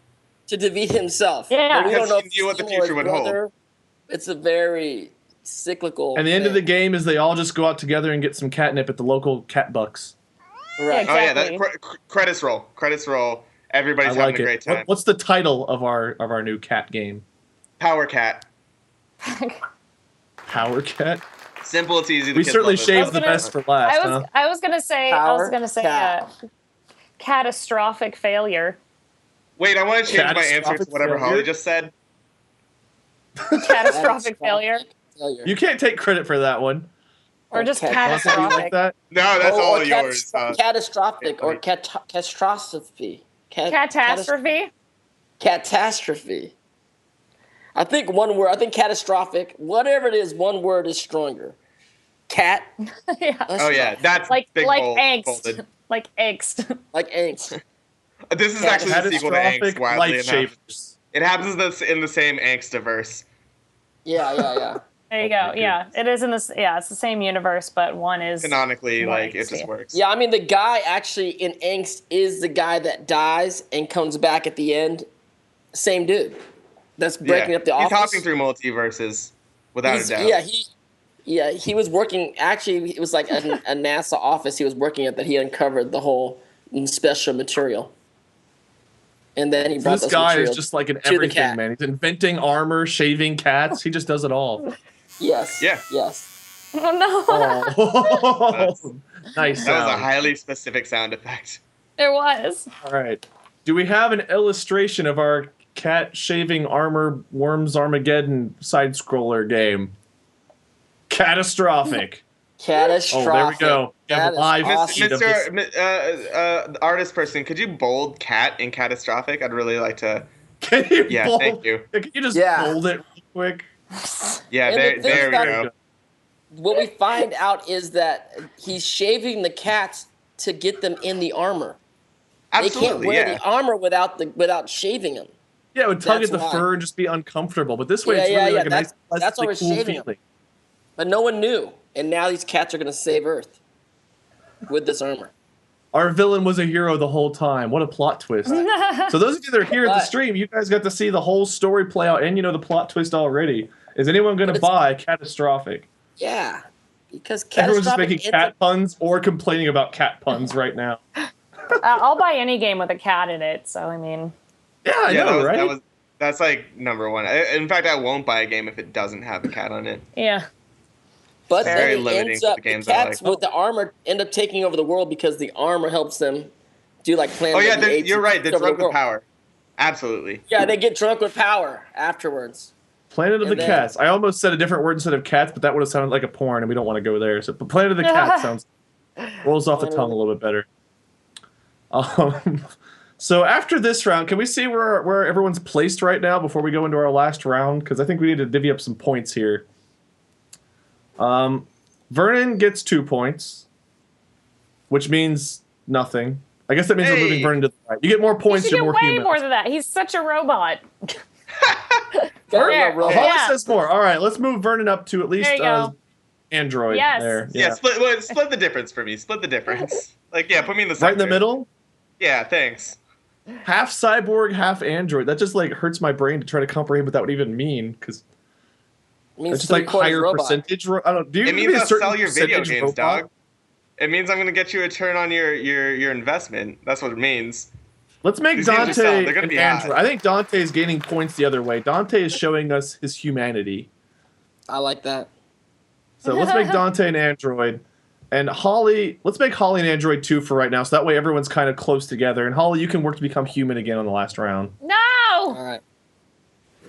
Yeah. But we don't know if he knew what the future would hold. It's a very cyclical. And the end of the thing. game is they all just go out together and get some catnip at the local cat bucks. Right. Yeah, Oh yeah, exactly. credits roll. Credits roll. Everybody's I like having a great it. time. What's the title of our new cat game? Power Cat. Power Cat. Simple, it's easy. The We kids certainly love it. shaved the best for last, huh? I was gonna say Power a catastrophic failure. Wait, I want to change my answer to Catastrophic whatever failure? Holly just said. Catastrophic failure. You can't take credit for that one. Or just Okay. Honestly, you like catastrophic. that? No, that's Or all yours. catastrophic or catastrophe. Catastrophe? Catastrophe. I think one word. I think catastrophic. Whatever it is, one word is stronger. Cat. Yeah. Oh yeah, that's Like big bold, angst. bolded. Like angst. Like angst. This is actually the sequel to Angst. Catastrophic Wildly life enough, shavers. it happens in the same Angstiverse. Yeah. There you go. Yeah. It is in this it's the same universe, but one is Canonically, more like it angsty. just works. Yeah, I mean, the guy actually in Angst is the guy that dies and comes back at the end. Same dude. That's breaking up the He's office. hopping through multiverses without a doubt. He was working. Actually, it was like a NASA office he was working at that he uncovered the whole special material. And then he So brought this guy is material just like an to the everything cat. man. He's inventing armor, shaving cats. He just does it all. Yes. Yeah. Yes. Oh no. Oh, nice That was a sound. highly specific sound effect. It was. All right. Do we have an illustration of our cat shaving armor worms Armageddon side scroller game? Catastrophic. Catastrophic. Oh, there we go. We have That is live awesome. feed of this. Mr. Artist person, could you bold cat in catastrophic? I'd really like to. Can you Yeah, bold, thank you. Can you just Yeah. bold it real quick? Yeah, And there the thing we about- go. What we find out is that he's shaving the cats to get them in the armor. They can't Absolutely, wear yeah. the armor without shaving them. Yeah, it would tug at That's the why. fur and just be uncomfortable. But this way, Yeah, it's yeah, really yeah, like a nice, that's why we're pleasantly cool shaving 'em. feeling. But no one knew. And now these cats are going to save Earth with this armor. Our villain was a hero the whole time. What a plot twist. So those of you that are here at the But- stream, you guys got to see the whole story play out, and you know the plot twist already. Is anyone going to But it's- buy Catastrophic? Yeah. Because Everyone's just catastrophic making cat puns or complaining about cat puns right now. I'll buy any game with a cat in it. So I mean, Yeah, I know, right? That's like number one. In fact, I won't buy a game if it doesn't have a cat on it. yeah. But Very then it limiting ends to up, the games the I cats like. with the armor end up taking over the world because the armor helps them do like Planet Oh yeah, of the Apes you're and right. They're take over drunk the with world. power. Absolutely. Yeah, they get drunk with power afterwards. Planet of the And then- Cats. I almost said a different word instead of cats, but that would have sounded like a porn, and we don't want to go there. So, but Planet of the Cats sounds rolls off the Planet tongue of a little bit better. So after this round, can we see where everyone's placed right now before we go into our last round? Because I think we need to divvy up some points here. Vernon gets 2 points, which means nothing. I guess that means we're Hey. moving Vernon to the right. You get more You points, should you're get more way human. more than that. He's such a robot. Got There. no robot. Holly Yeah. says more. All right, let's move Vernon up to at least There you go. Android. Yes. There. Yeah, split the difference for me. Split the difference. Like, yeah, put me in the center. Right in the middle. Yeah, thanks. Half cyborg, half android. That just like hurts my brain to try to comprehend what that would even mean, because It means it's just like 3/4 higher robot. percentage. I don't. Do you It need to means be a I'll certain sell your video percentage games, robot? dog. It means I'm gonna get you a return on your investment. That's what it means. Let's make These games are solid. Dante They're gonna an be hot. android. I think Dante is gaining points the other way. Dante is showing us his humanity. I like that. So let's make Dante an android. And Holly, let's make Holly an android too for right now. So that way everyone's kind of close together. And Holly, you can work to become human again on the last round. No. All right.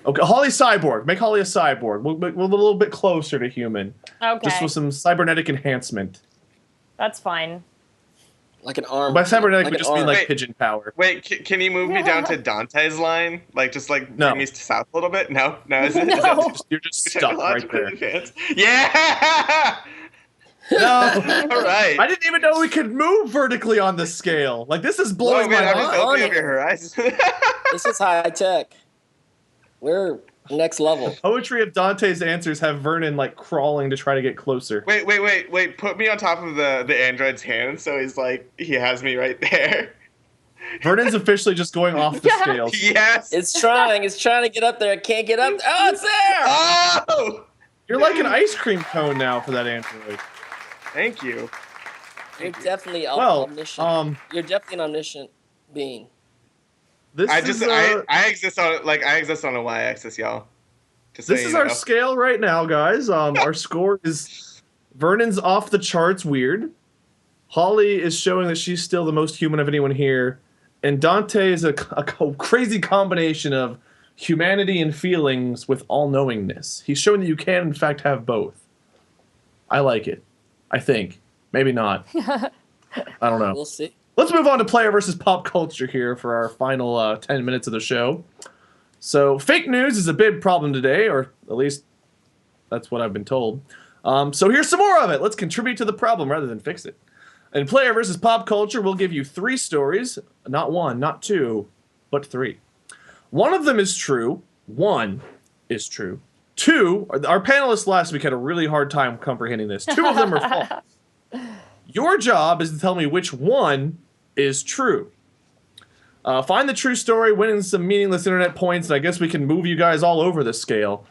Okay, Holly cyborg. Make Holly a cyborg. We're a little bit closer to human. Okay. Just with some cybernetic enhancement. That's fine. Like an arm. By cybernetic, like we an just mean arm. like Wait. pigeon power. Wait, can you move me down to Dante's line? Like, just like No. bring me south a little bit? No, is it? Is No. that You're just stuck right there. advanced? Yeah. No. All right. I didn't even know we could move vertically on the scale. Like, this is Oh blowing man, my I'm just mind. opening up your horizons. This is high tech. We're next level. Poetry of Dante's answers have Vernon, like, crawling to try to get closer. Wait. Put me on top of the android's hand, so he's like he has me right there. Vernon's officially just going off the scales. Yes. It's trying to get up there. It can't get up. Oh, it's there. Oh! You're like an ice cream cone now for that android. Thank you. You're definitely Well, omniscient. You're definitely an omniscient being. This I exist on a y-axis, y'all. Just so This you is know. our scale right now, guys. Our score is Vernon's off the charts weird. Holly is showing that she's still the most human of anyone here. And Dante is a crazy combination of humanity and feelings with all-knowingness. He's showing that you can, in fact, have both. I like it. I think. Maybe not. I don't know. We'll see. Let's move on to player versus pop culture here for our final 10 minutes of the show. So, fake news is a big problem today, or at least that's what I've been told. So here's some more of it. Let's contribute to the problem rather than fix it. In player versus pop culture, we'll give you 3 stories. Not 1, not 2, but 3. One of them is true. 1 is true. 2, our panelists last week had a really hard time comprehending this. 2 of them are false. Your job is to tell me which one is true. Find the true story, winning some meaningless internet points, and I guess we can move you guys all over the scale.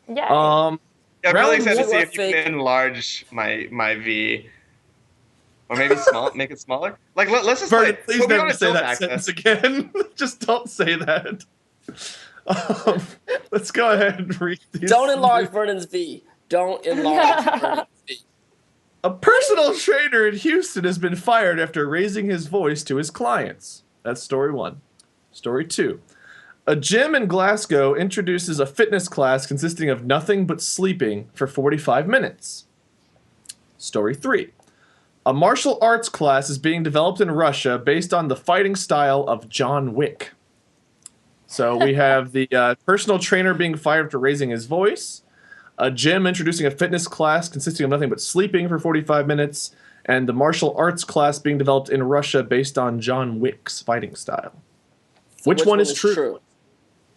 Yeah. I'm really excited to see if you fake. can enlarge my V. Or maybe make it smaller. Like let's just Vernon, like please put me never on say adult that access. sentence again. Just don't say that. Let's go ahead and read these. Don't enlarge Vernon's V. Don't enlarge Vernon's V. A personal trainer in Houston has been fired after raising his voice to his clients. That's story 1. Story 2. A gym in Glasgow introduces a fitness class consisting of nothing but sleeping for 45 minutes. Story 3. A martial arts class is being developed in Russia based on the fighting style of John Wick. So we have the personal trainer being fired for raising his voice, a gym introducing a fitness class consisting of nothing but sleeping for 45 minutes, and the martial arts class being developed in Russia based on John Wick's fighting style. So which one is true?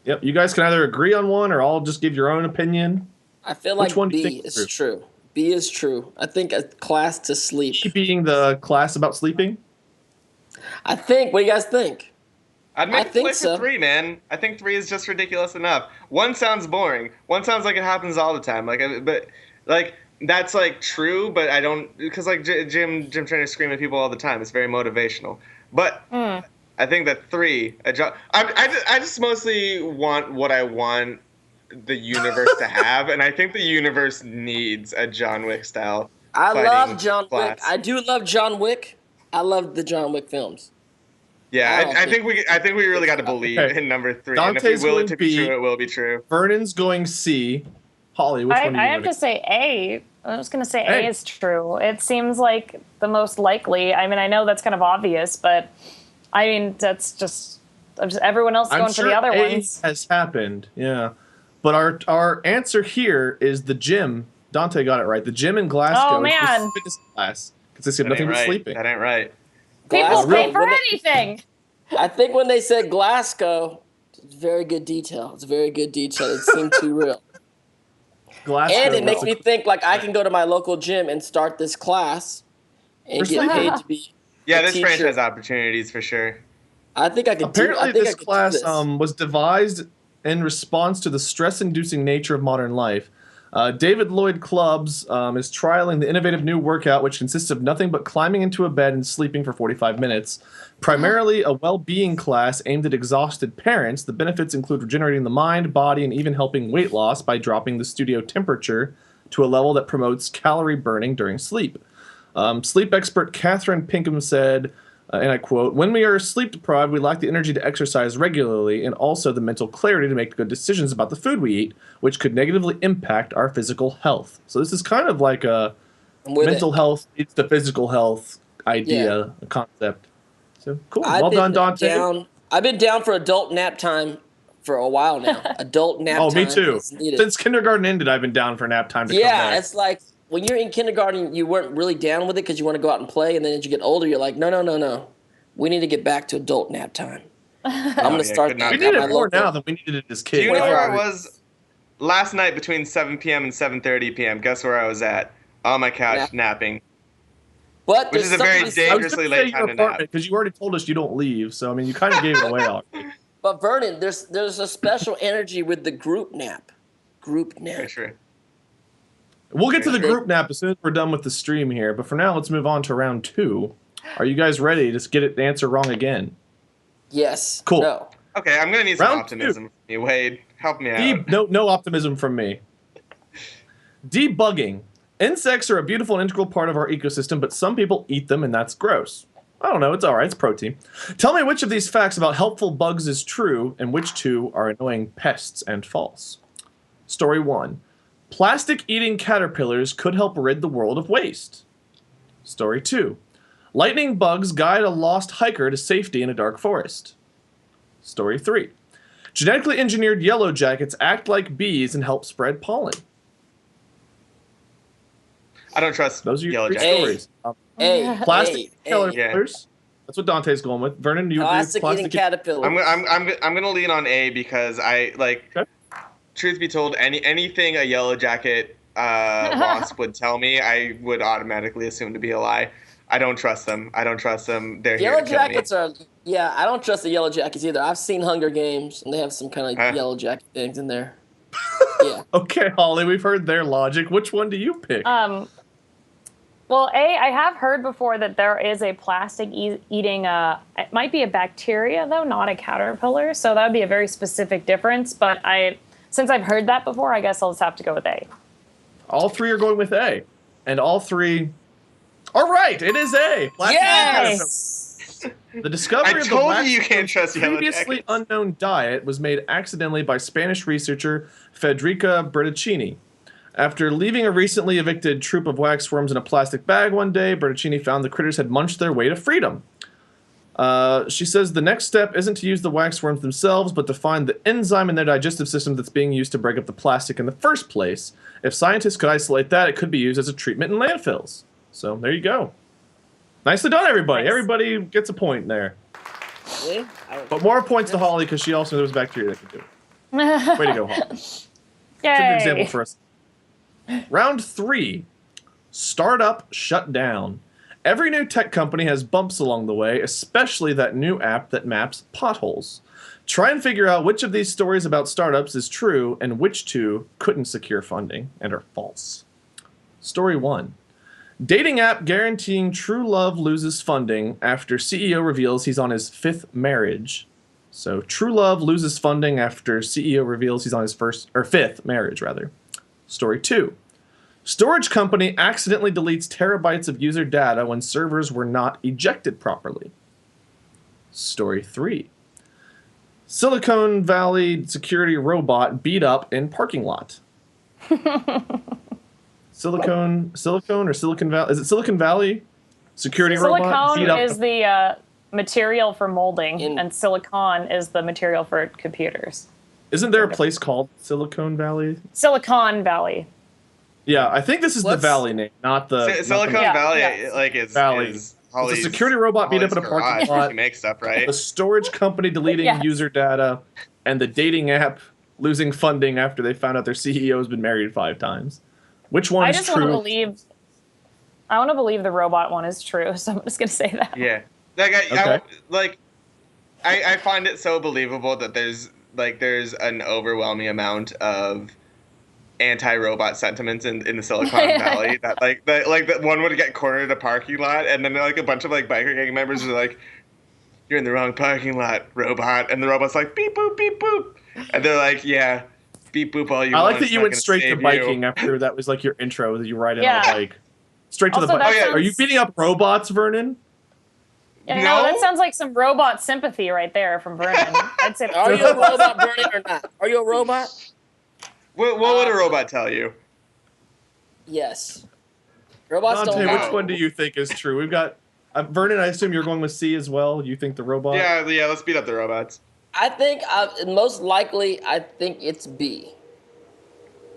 Yep, you guys can either agree on one or all just give your own opinion. I feel like Which one do you B think is is true. B is true. I think a class to sleep. She being the class about sleeping? I think. What do you guys think? I'd I make think play so. for 3, man. I think 3 is just ridiculous enough. 1 sounds boring. 1 sounds like it happens all the time. But that's like true. But I don't, because like gym trainers scream at people all the time. It's very motivational. But I think that 3, I just mostly want what I want the universe to have, and I think the universe needs a John Wick style. I love fighting John class. Wick. I do love John Wick. I love the John Wick films. Yeah, I I think we really got to believe Okay. in number 3. Dante's and if we will going it to be B. true, it will be true. Vernon's going C. Holly, which one do you I have want to say A. I was going to say A. A is true. It seems like the most likely. I mean, I know that's kind of obvious, but I mean, that's just everyone else I'm going sure for the other A ones. has happened, yeah. But our answer here is the gym. Dante got it right. The gym in Glasgow Oh, man. is a fitness class consisting of That ain't nothing but right. sleeping. That ain't right. People Glasgow, pay for when they- anything. I think when they said Glasgow, it's very good detail. It's very good detail. It seemed too real. Glasgow And it was makes a- me think like I can go to my local gym and start this class and For get sleeping. paid to be Yeah, a this teacher. franchise opportunity for sure. I think I could Apparently, do, I think this I could class do this. was devised in response to the stress-inducing nature of modern life. David Lloyd Clubs is trialing the innovative new workout, which consists of nothing but climbing into a bed and sleeping for 45 minutes. Primarily a well-being class aimed at exhausted parents, the benefits include regenerating the mind, body, and even helping weight loss by dropping the studio temperature to a level that promotes calorie burning during sleep. Sleep expert Catherine Pinkham said, and I quote, "When we are sleep deprived, we lack the energy to exercise regularly and also the mental clarity to make good decisions about the food we eat, which could negatively impact our physical health." So this is kind of like a I'm with mental it. health leads to physical health idea, a concept. So cool. I've Well been done, Dante. I've been down for adult nap time for a while now. Adult nap Oh, time. me too. is needed. Since kindergarten ended, I've been down for nap time to come Yeah, back. it's like when you're in kindergarten, you weren't really down with it because you want to go out and play, and then as you get older, you're like, no. We need to get back to adult nap time. I'm gonna start could not that We at need my it more local- now than we needed it as Do kids. you know 24 where I hours. was last night between 7 p.m. and 7:30 p.m.? Guess where I was at? On my couch, napping. But Which is a very I was dangerously gonna say late your time to nap. apartment because you already told us you don't leave. So I mean, you kind of gave it away already. But Vernon, there's a special energy with the group nap. Group nap. For sure. We'll get to the Sure. group nap as soon as we're done with the stream here. But for now, let's move on to round 2. Are you guys ready to get the answer wrong again? Yes. Cool. No. Okay, I'm gonna need some Round optimism from you. Wade, help me out. No optimism from me. Debugging. Insects are a beautiful and integral part of our ecosystem, but some people eat them, and that's gross. I don't know. It's all right. It's protein. Tell me which of these facts about helpful bugs is true, and which 2 are annoying pests and false. Story 1. Plastic-eating caterpillars could help rid the world of waste. Story 2. Lightning bugs guide a lost hiker to safety in a dark forest. Story 3. Genetically engineered yellow jackets act like bees and help spread pollen. I don't trust Those are your Yellow 3 Jacket. stories. Hey. Plastic hey, caterpillars. That's what Dante's going with. Vernon, do you agree with Plastic eating caterpillar. I'm gonna lean on A because I like. Okay. Truth be told, anything a Yellow Jacket wasp would tell me, I would automatically assume to be a lie. I don't trust them. They're here Yellow to kill jackets are. Yeah, I don't trust the yellow jackets either. I've seen Hunger Games, and they have some kind of yellow jacket things in there. Yeah. Okay, Holly, we've heard their logic. Which one do you pick? Well, I have heard before that there is a plastic eating, it might be a bacteria, though, not a caterpillar. So that would be a very specific difference. But since I've heard that before, I guess I'll just have to go with A. All 3 are going with A. And all 3 are right. It is A. Plastic Yes! The discovery I of the told wax you can't trust Yellow previously Jackets. unknown diet was made accidentally by Spanish researcher Federica Bertoncini. After leaving a recently evicted troop of waxworms in a plastic bag one day, Bertoncini found the critters had munched their way to freedom. She says the next step isn't to use the waxworms themselves, but to find the enzyme in their digestive system that's being used to break up the plastic in the first place. If scientists could isolate that, it could be used as a treatment in landfills. So there you go. Nicely done, everybody. Nice. Everybody gets a point there. Really? But more points to Holly because she also knows bacteria that can do it. Way to go, Holly. Set an example Yay! for us. Round 3. Startup shut down. Every new tech company has bumps along the way, especially that new app that maps potholes. Try and figure out which of these stories about startups is true and which 2 couldn't secure funding and are false. Story 1. Dating app guaranteeing true love loses funding after CEO reveals he's on his 5th marriage. So true love loses funding after CEO reveals he's on his 5th marriage, rather. Story 2. Storage company accidentally deletes terabytes of user data when servers were not ejected properly. Story 3. Silicon Valley security robot beat up in parking lot. Silicon or Silicon Valley? Is it Silicon Valley security robot beat Silicone up? is the material for molding, In- and silicon is the material for computers. Isn't there a place called Silicon Valley? Silicon Valley. Yeah, I think this is What's- the Valley name, not the Silicon Yeah, Valley, yeah. like is Valley. is It's a security robot beat up in a Holly's parking garage. lot. She makes stuff, right? The storage company deleting Yes. user data, and the dating app losing funding after they found out their CEO has been married 5 times. Which one I is just true? want to believe. I want to believe the robot one is true, so I'm just gonna say that. Yeah, like Okay. I find it so believable that there's an overwhelming amount of anti-robot sentiments in the Silicon Valley that one would get cornered in a parking lot, and then like a bunch of like biker gang members are like, "You're in the wrong parking lot, robot," and the robot's like, "Beep boop, beep boop," and they're like, "Yeah, beep boop all you I want. like that it's you not went gonna straight to save biking you." after that was like your intro that you ride in Yeah. on a bike. Straight to the Also, bike. that Are you sounds- beating up robots, Vernon? Yeah, No? no, that sounds like some robot sympathy right there from Vernon. I'd say. Are you a robot, Bernie, or not? Are you a robot? What would a robot tell you? Yes. Robots Dante, don't which lie. one do you think is true? We've got Vernon. I assume you're going with C as well. You think the robot? Yeah, let's beat up the robots. I think most likely. I think it's B.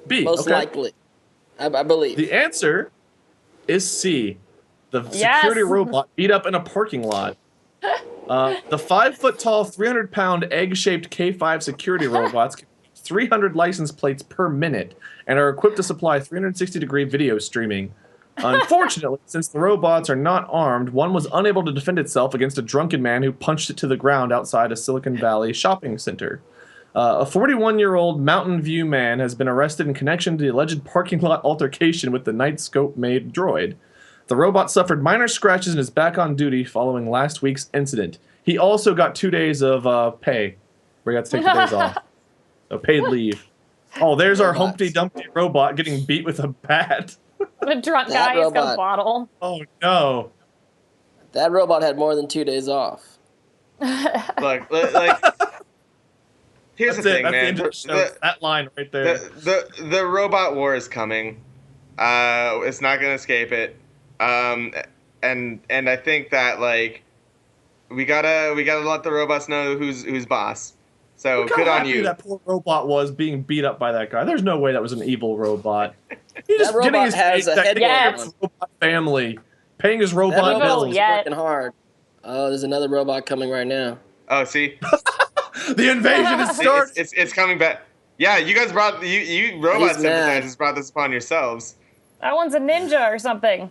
B. Most okay. likely. I believe. The answer is C. The Yes. security robot beat up in a parking lot. The 5-foot-tall, 300-pound egg-shaped K5 security robots can use 300 license plates per minute and are equipped to supply 360-degree video streaming. Unfortunately, since the robots are not armed, one was unable to defend itself against a drunken man who punched it to the ground outside a Silicon Valley shopping center. A 41-year-old Mountain View man has been arrested in connection to the alleged parking lot altercation with the Nightscope-made droid. The robot suffered minor scratches and is back on duty following last week's incident. He also got 2 days of pay, where he got to take the days off. So paid leave. Oh, there's our Humpty Dumpty robot getting beat with a bat. The drunk guy has got a bottle. Oh, no. That robot had more than 2 days off. Like here's the thing, man. That line right there. The robot war is coming. It's not gonna escape it. And I think that like we gotta let the robots know who's boss. So good on you. That poor robot was being beat up by that guy. There's no way that was an evil robot. He just robot getting his has a head robot family, paying his robot bills. Working hard. Oh, there's another robot coming right now. Oh, see, the invasion is starting. It's coming back. Yeah, you guys brought you robot sympathizers brought this upon yourselves. That one's a ninja or something.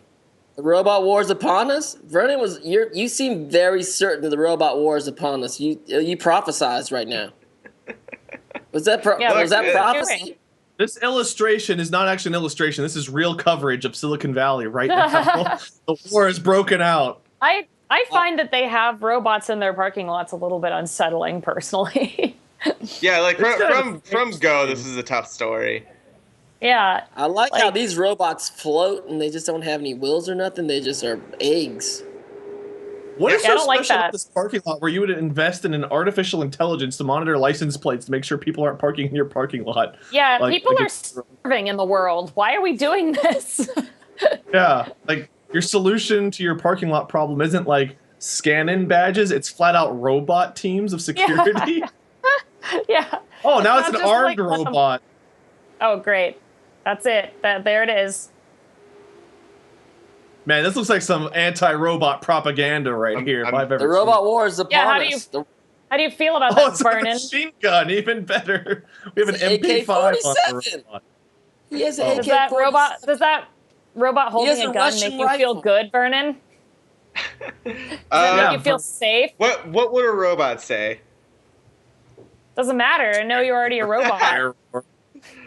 The robot war is upon us. Vernon you seem very certain that the robot war is upon us. You prophesized right now. Was that prophecy? This illustration is not actually an illustration. This is real coverage of Silicon Valley right now. The war is broken out. I find that they have robots in their parking lots a little bit unsettling, personally. Yeah, like from Go, this is a tough story. Yeah. I like how these robots float and they just don't have any wheels or nothing. They just are eggs. What is so special about this parking lot where you would invest in an artificial intelligence to monitor license plates to make sure people aren't parking in your parking lot? Yeah, people are starving in the world. Why are we doing this? Yeah, like your solution to your parking lot problem isn't like scan-in badges. It's flat out robot teams of security. Yeah. Oh, now it's an armed robot. Oh, great. That's it. There it is. Man, this looks like some anti-robot propaganda right here. The robot war is upon us. How do you feel about that, Vernon? A machine gun, even better. We have an MP5 on the robot. He has an Does that robot holding a gun make you feel good, Vernon? Does that make you feel safe? What would a robot say? Doesn't matter. I know you're already a robot.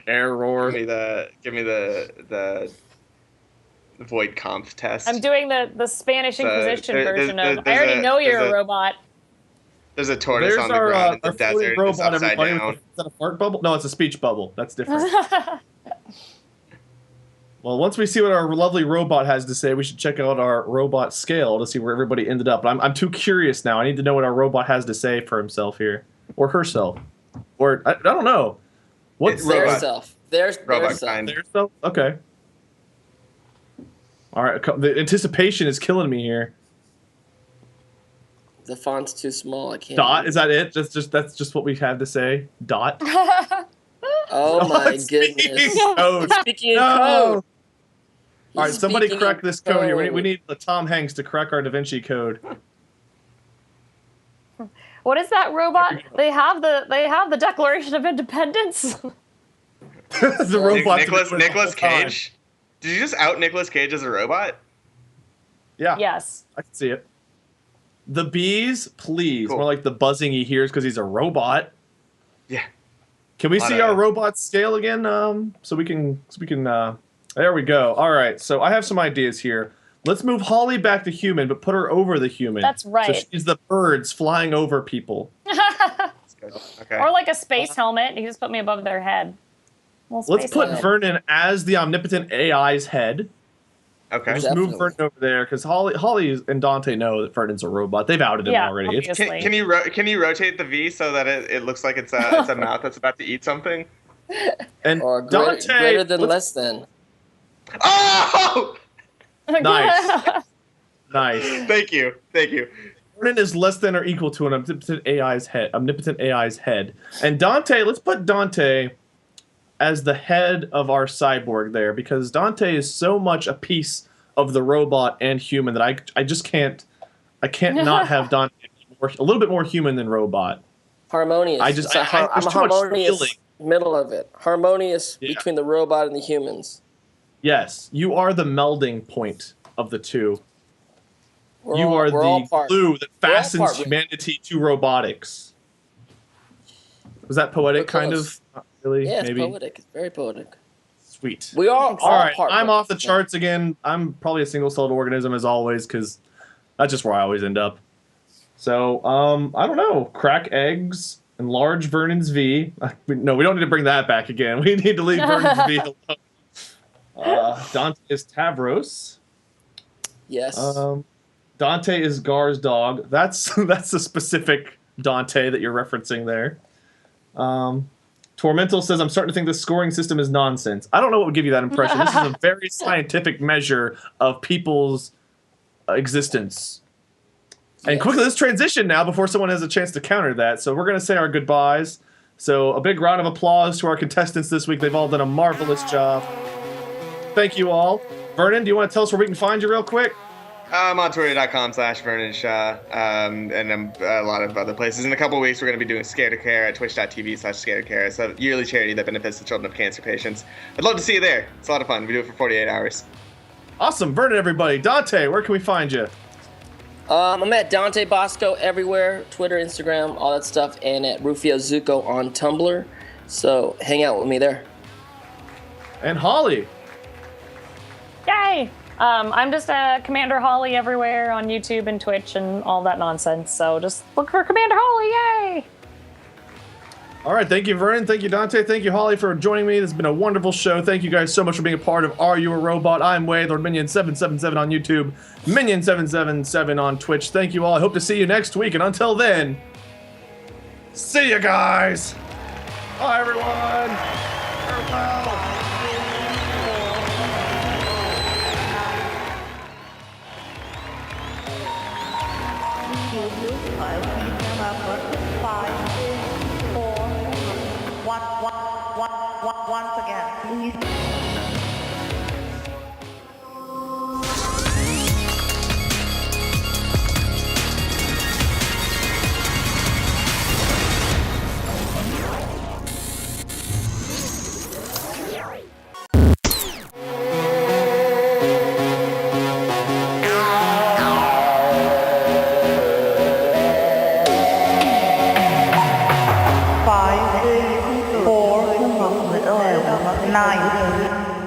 Error. Give me the void conf test. I'm doing the Spanish Inquisition version of. I already know you're a robot. There's a tortoise on the ground in the desert. It's upside down. Is that a fart bubble? No, it's a speech bubble. That's different. Well, once we see what our lovely robot has to say, we should check out our robot scale to see where everybody ended up. But I'm too curious now. I need to know what our robot has to say for himself here. Or herself. Or, I don't know. What's their self? Their self? Okay. All right. The anticipation is killing me here. The font's too small. I can't. Dot? Is that it? That's just what we have to say? Dot? Oh my goodness. Speaking in code. All right, somebody crack this code here. We need the Tom Hanks to crack our Da Vinci Code. What is that robot? They have the Declaration of Independence. The robot. Nicolas Cage. Did you just out Nicolas Cage as a robot? Yeah. Yes. I can see it. The bees, please. Cool. More like the buzzing he hears because he's a robot. Yeah. Can we see our robot scale again? So we can. There we go. All right. So I have some ideas here. Let's move Holly back to human, but put her over the human. That's right. So she's the birds flying over people. Okay. Or like a space helmet. You just put me above their head. Let's put Vernon as the omnipotent AI's head. Okay. Just move Vernon over there because Holly and Dante know that Vernon's a robot. They've outed him already. Can you rotate the V so that it looks like it's a mouth that's about to eat something? And or Dante, greater than less than. Oh! Nice. Nice. Thank you. Vernon is less than or equal to an omnipotent AI's head. And Dante, let's put Dante as the head of our cyborg there, because Dante is so much a piece of the robot and human that I just can't not have Dante a little bit more human than robot. Harmonious. I'm a harmonious middle of it. Harmonious between the robot and the humans. Yes, you are the melding point of the two. You We're are the part. glue that We're all fastens part. humanity to robotics. Was that poetic, kind of? Not really, Yeah, it's maybe. poetic. It's very poetic. Sweet. We are All right, part. I'm off the yeah. charts again. I'm probably a single-celled organism as always, because that's just where I always end up. So, I don't know. Crack eggs, enlarge Vernon's V. No, we don't need to bring that back again. We need to leave Vernon's V alone. Dante is Tavros. Yes. Dante is Gar's dog. That's a specific Dante that you're referencing there. Tormental says, I'm starting to think this scoring system is nonsense. I don't know what would give you that impression. This is a very scientific measure of people's existence. And quickly, let's transition now before someone has a chance to counter that. So we're going to say our goodbyes. So a big round of applause to our contestants this week. They've all done a marvelous job. Thank you all. Vernon, do you want to tell us where we can find you real quick? I'm on Twitter.com/Vernon Shaw, and a lot of other places. In a couple of weeks, we're going to be doing Scared to Care at twitch.tv/Scared to Care. It's a yearly charity that benefits the children of cancer patients. I'd love to see you there. It's a lot of fun. We do it for 48 hours. Awesome. Vernon, everybody. Dante, where can we find you? I'm at Dante Basco everywhere, Twitter, Instagram, all that stuff, and at Rufio Zuko on Tumblr. So hang out with me there. And Holly. Yay! I'm just Commander Holly everywhere on YouTube and Twitch and all that nonsense. So just look for Commander Holly. Yay! All right, thank you, Vernon. Thank you, Dante. Thank you, Holly, for joining me. This has been a wonderful show. Thank you guys so much for being a part of Are You a Robot? I'm Wade, LordMinion777 on YouTube, Minion777 on Twitch. Thank you all. I hope to see you next week. And until then, see you guys. Bye, everyone. Farewell. Once again, please. Five, four, 9.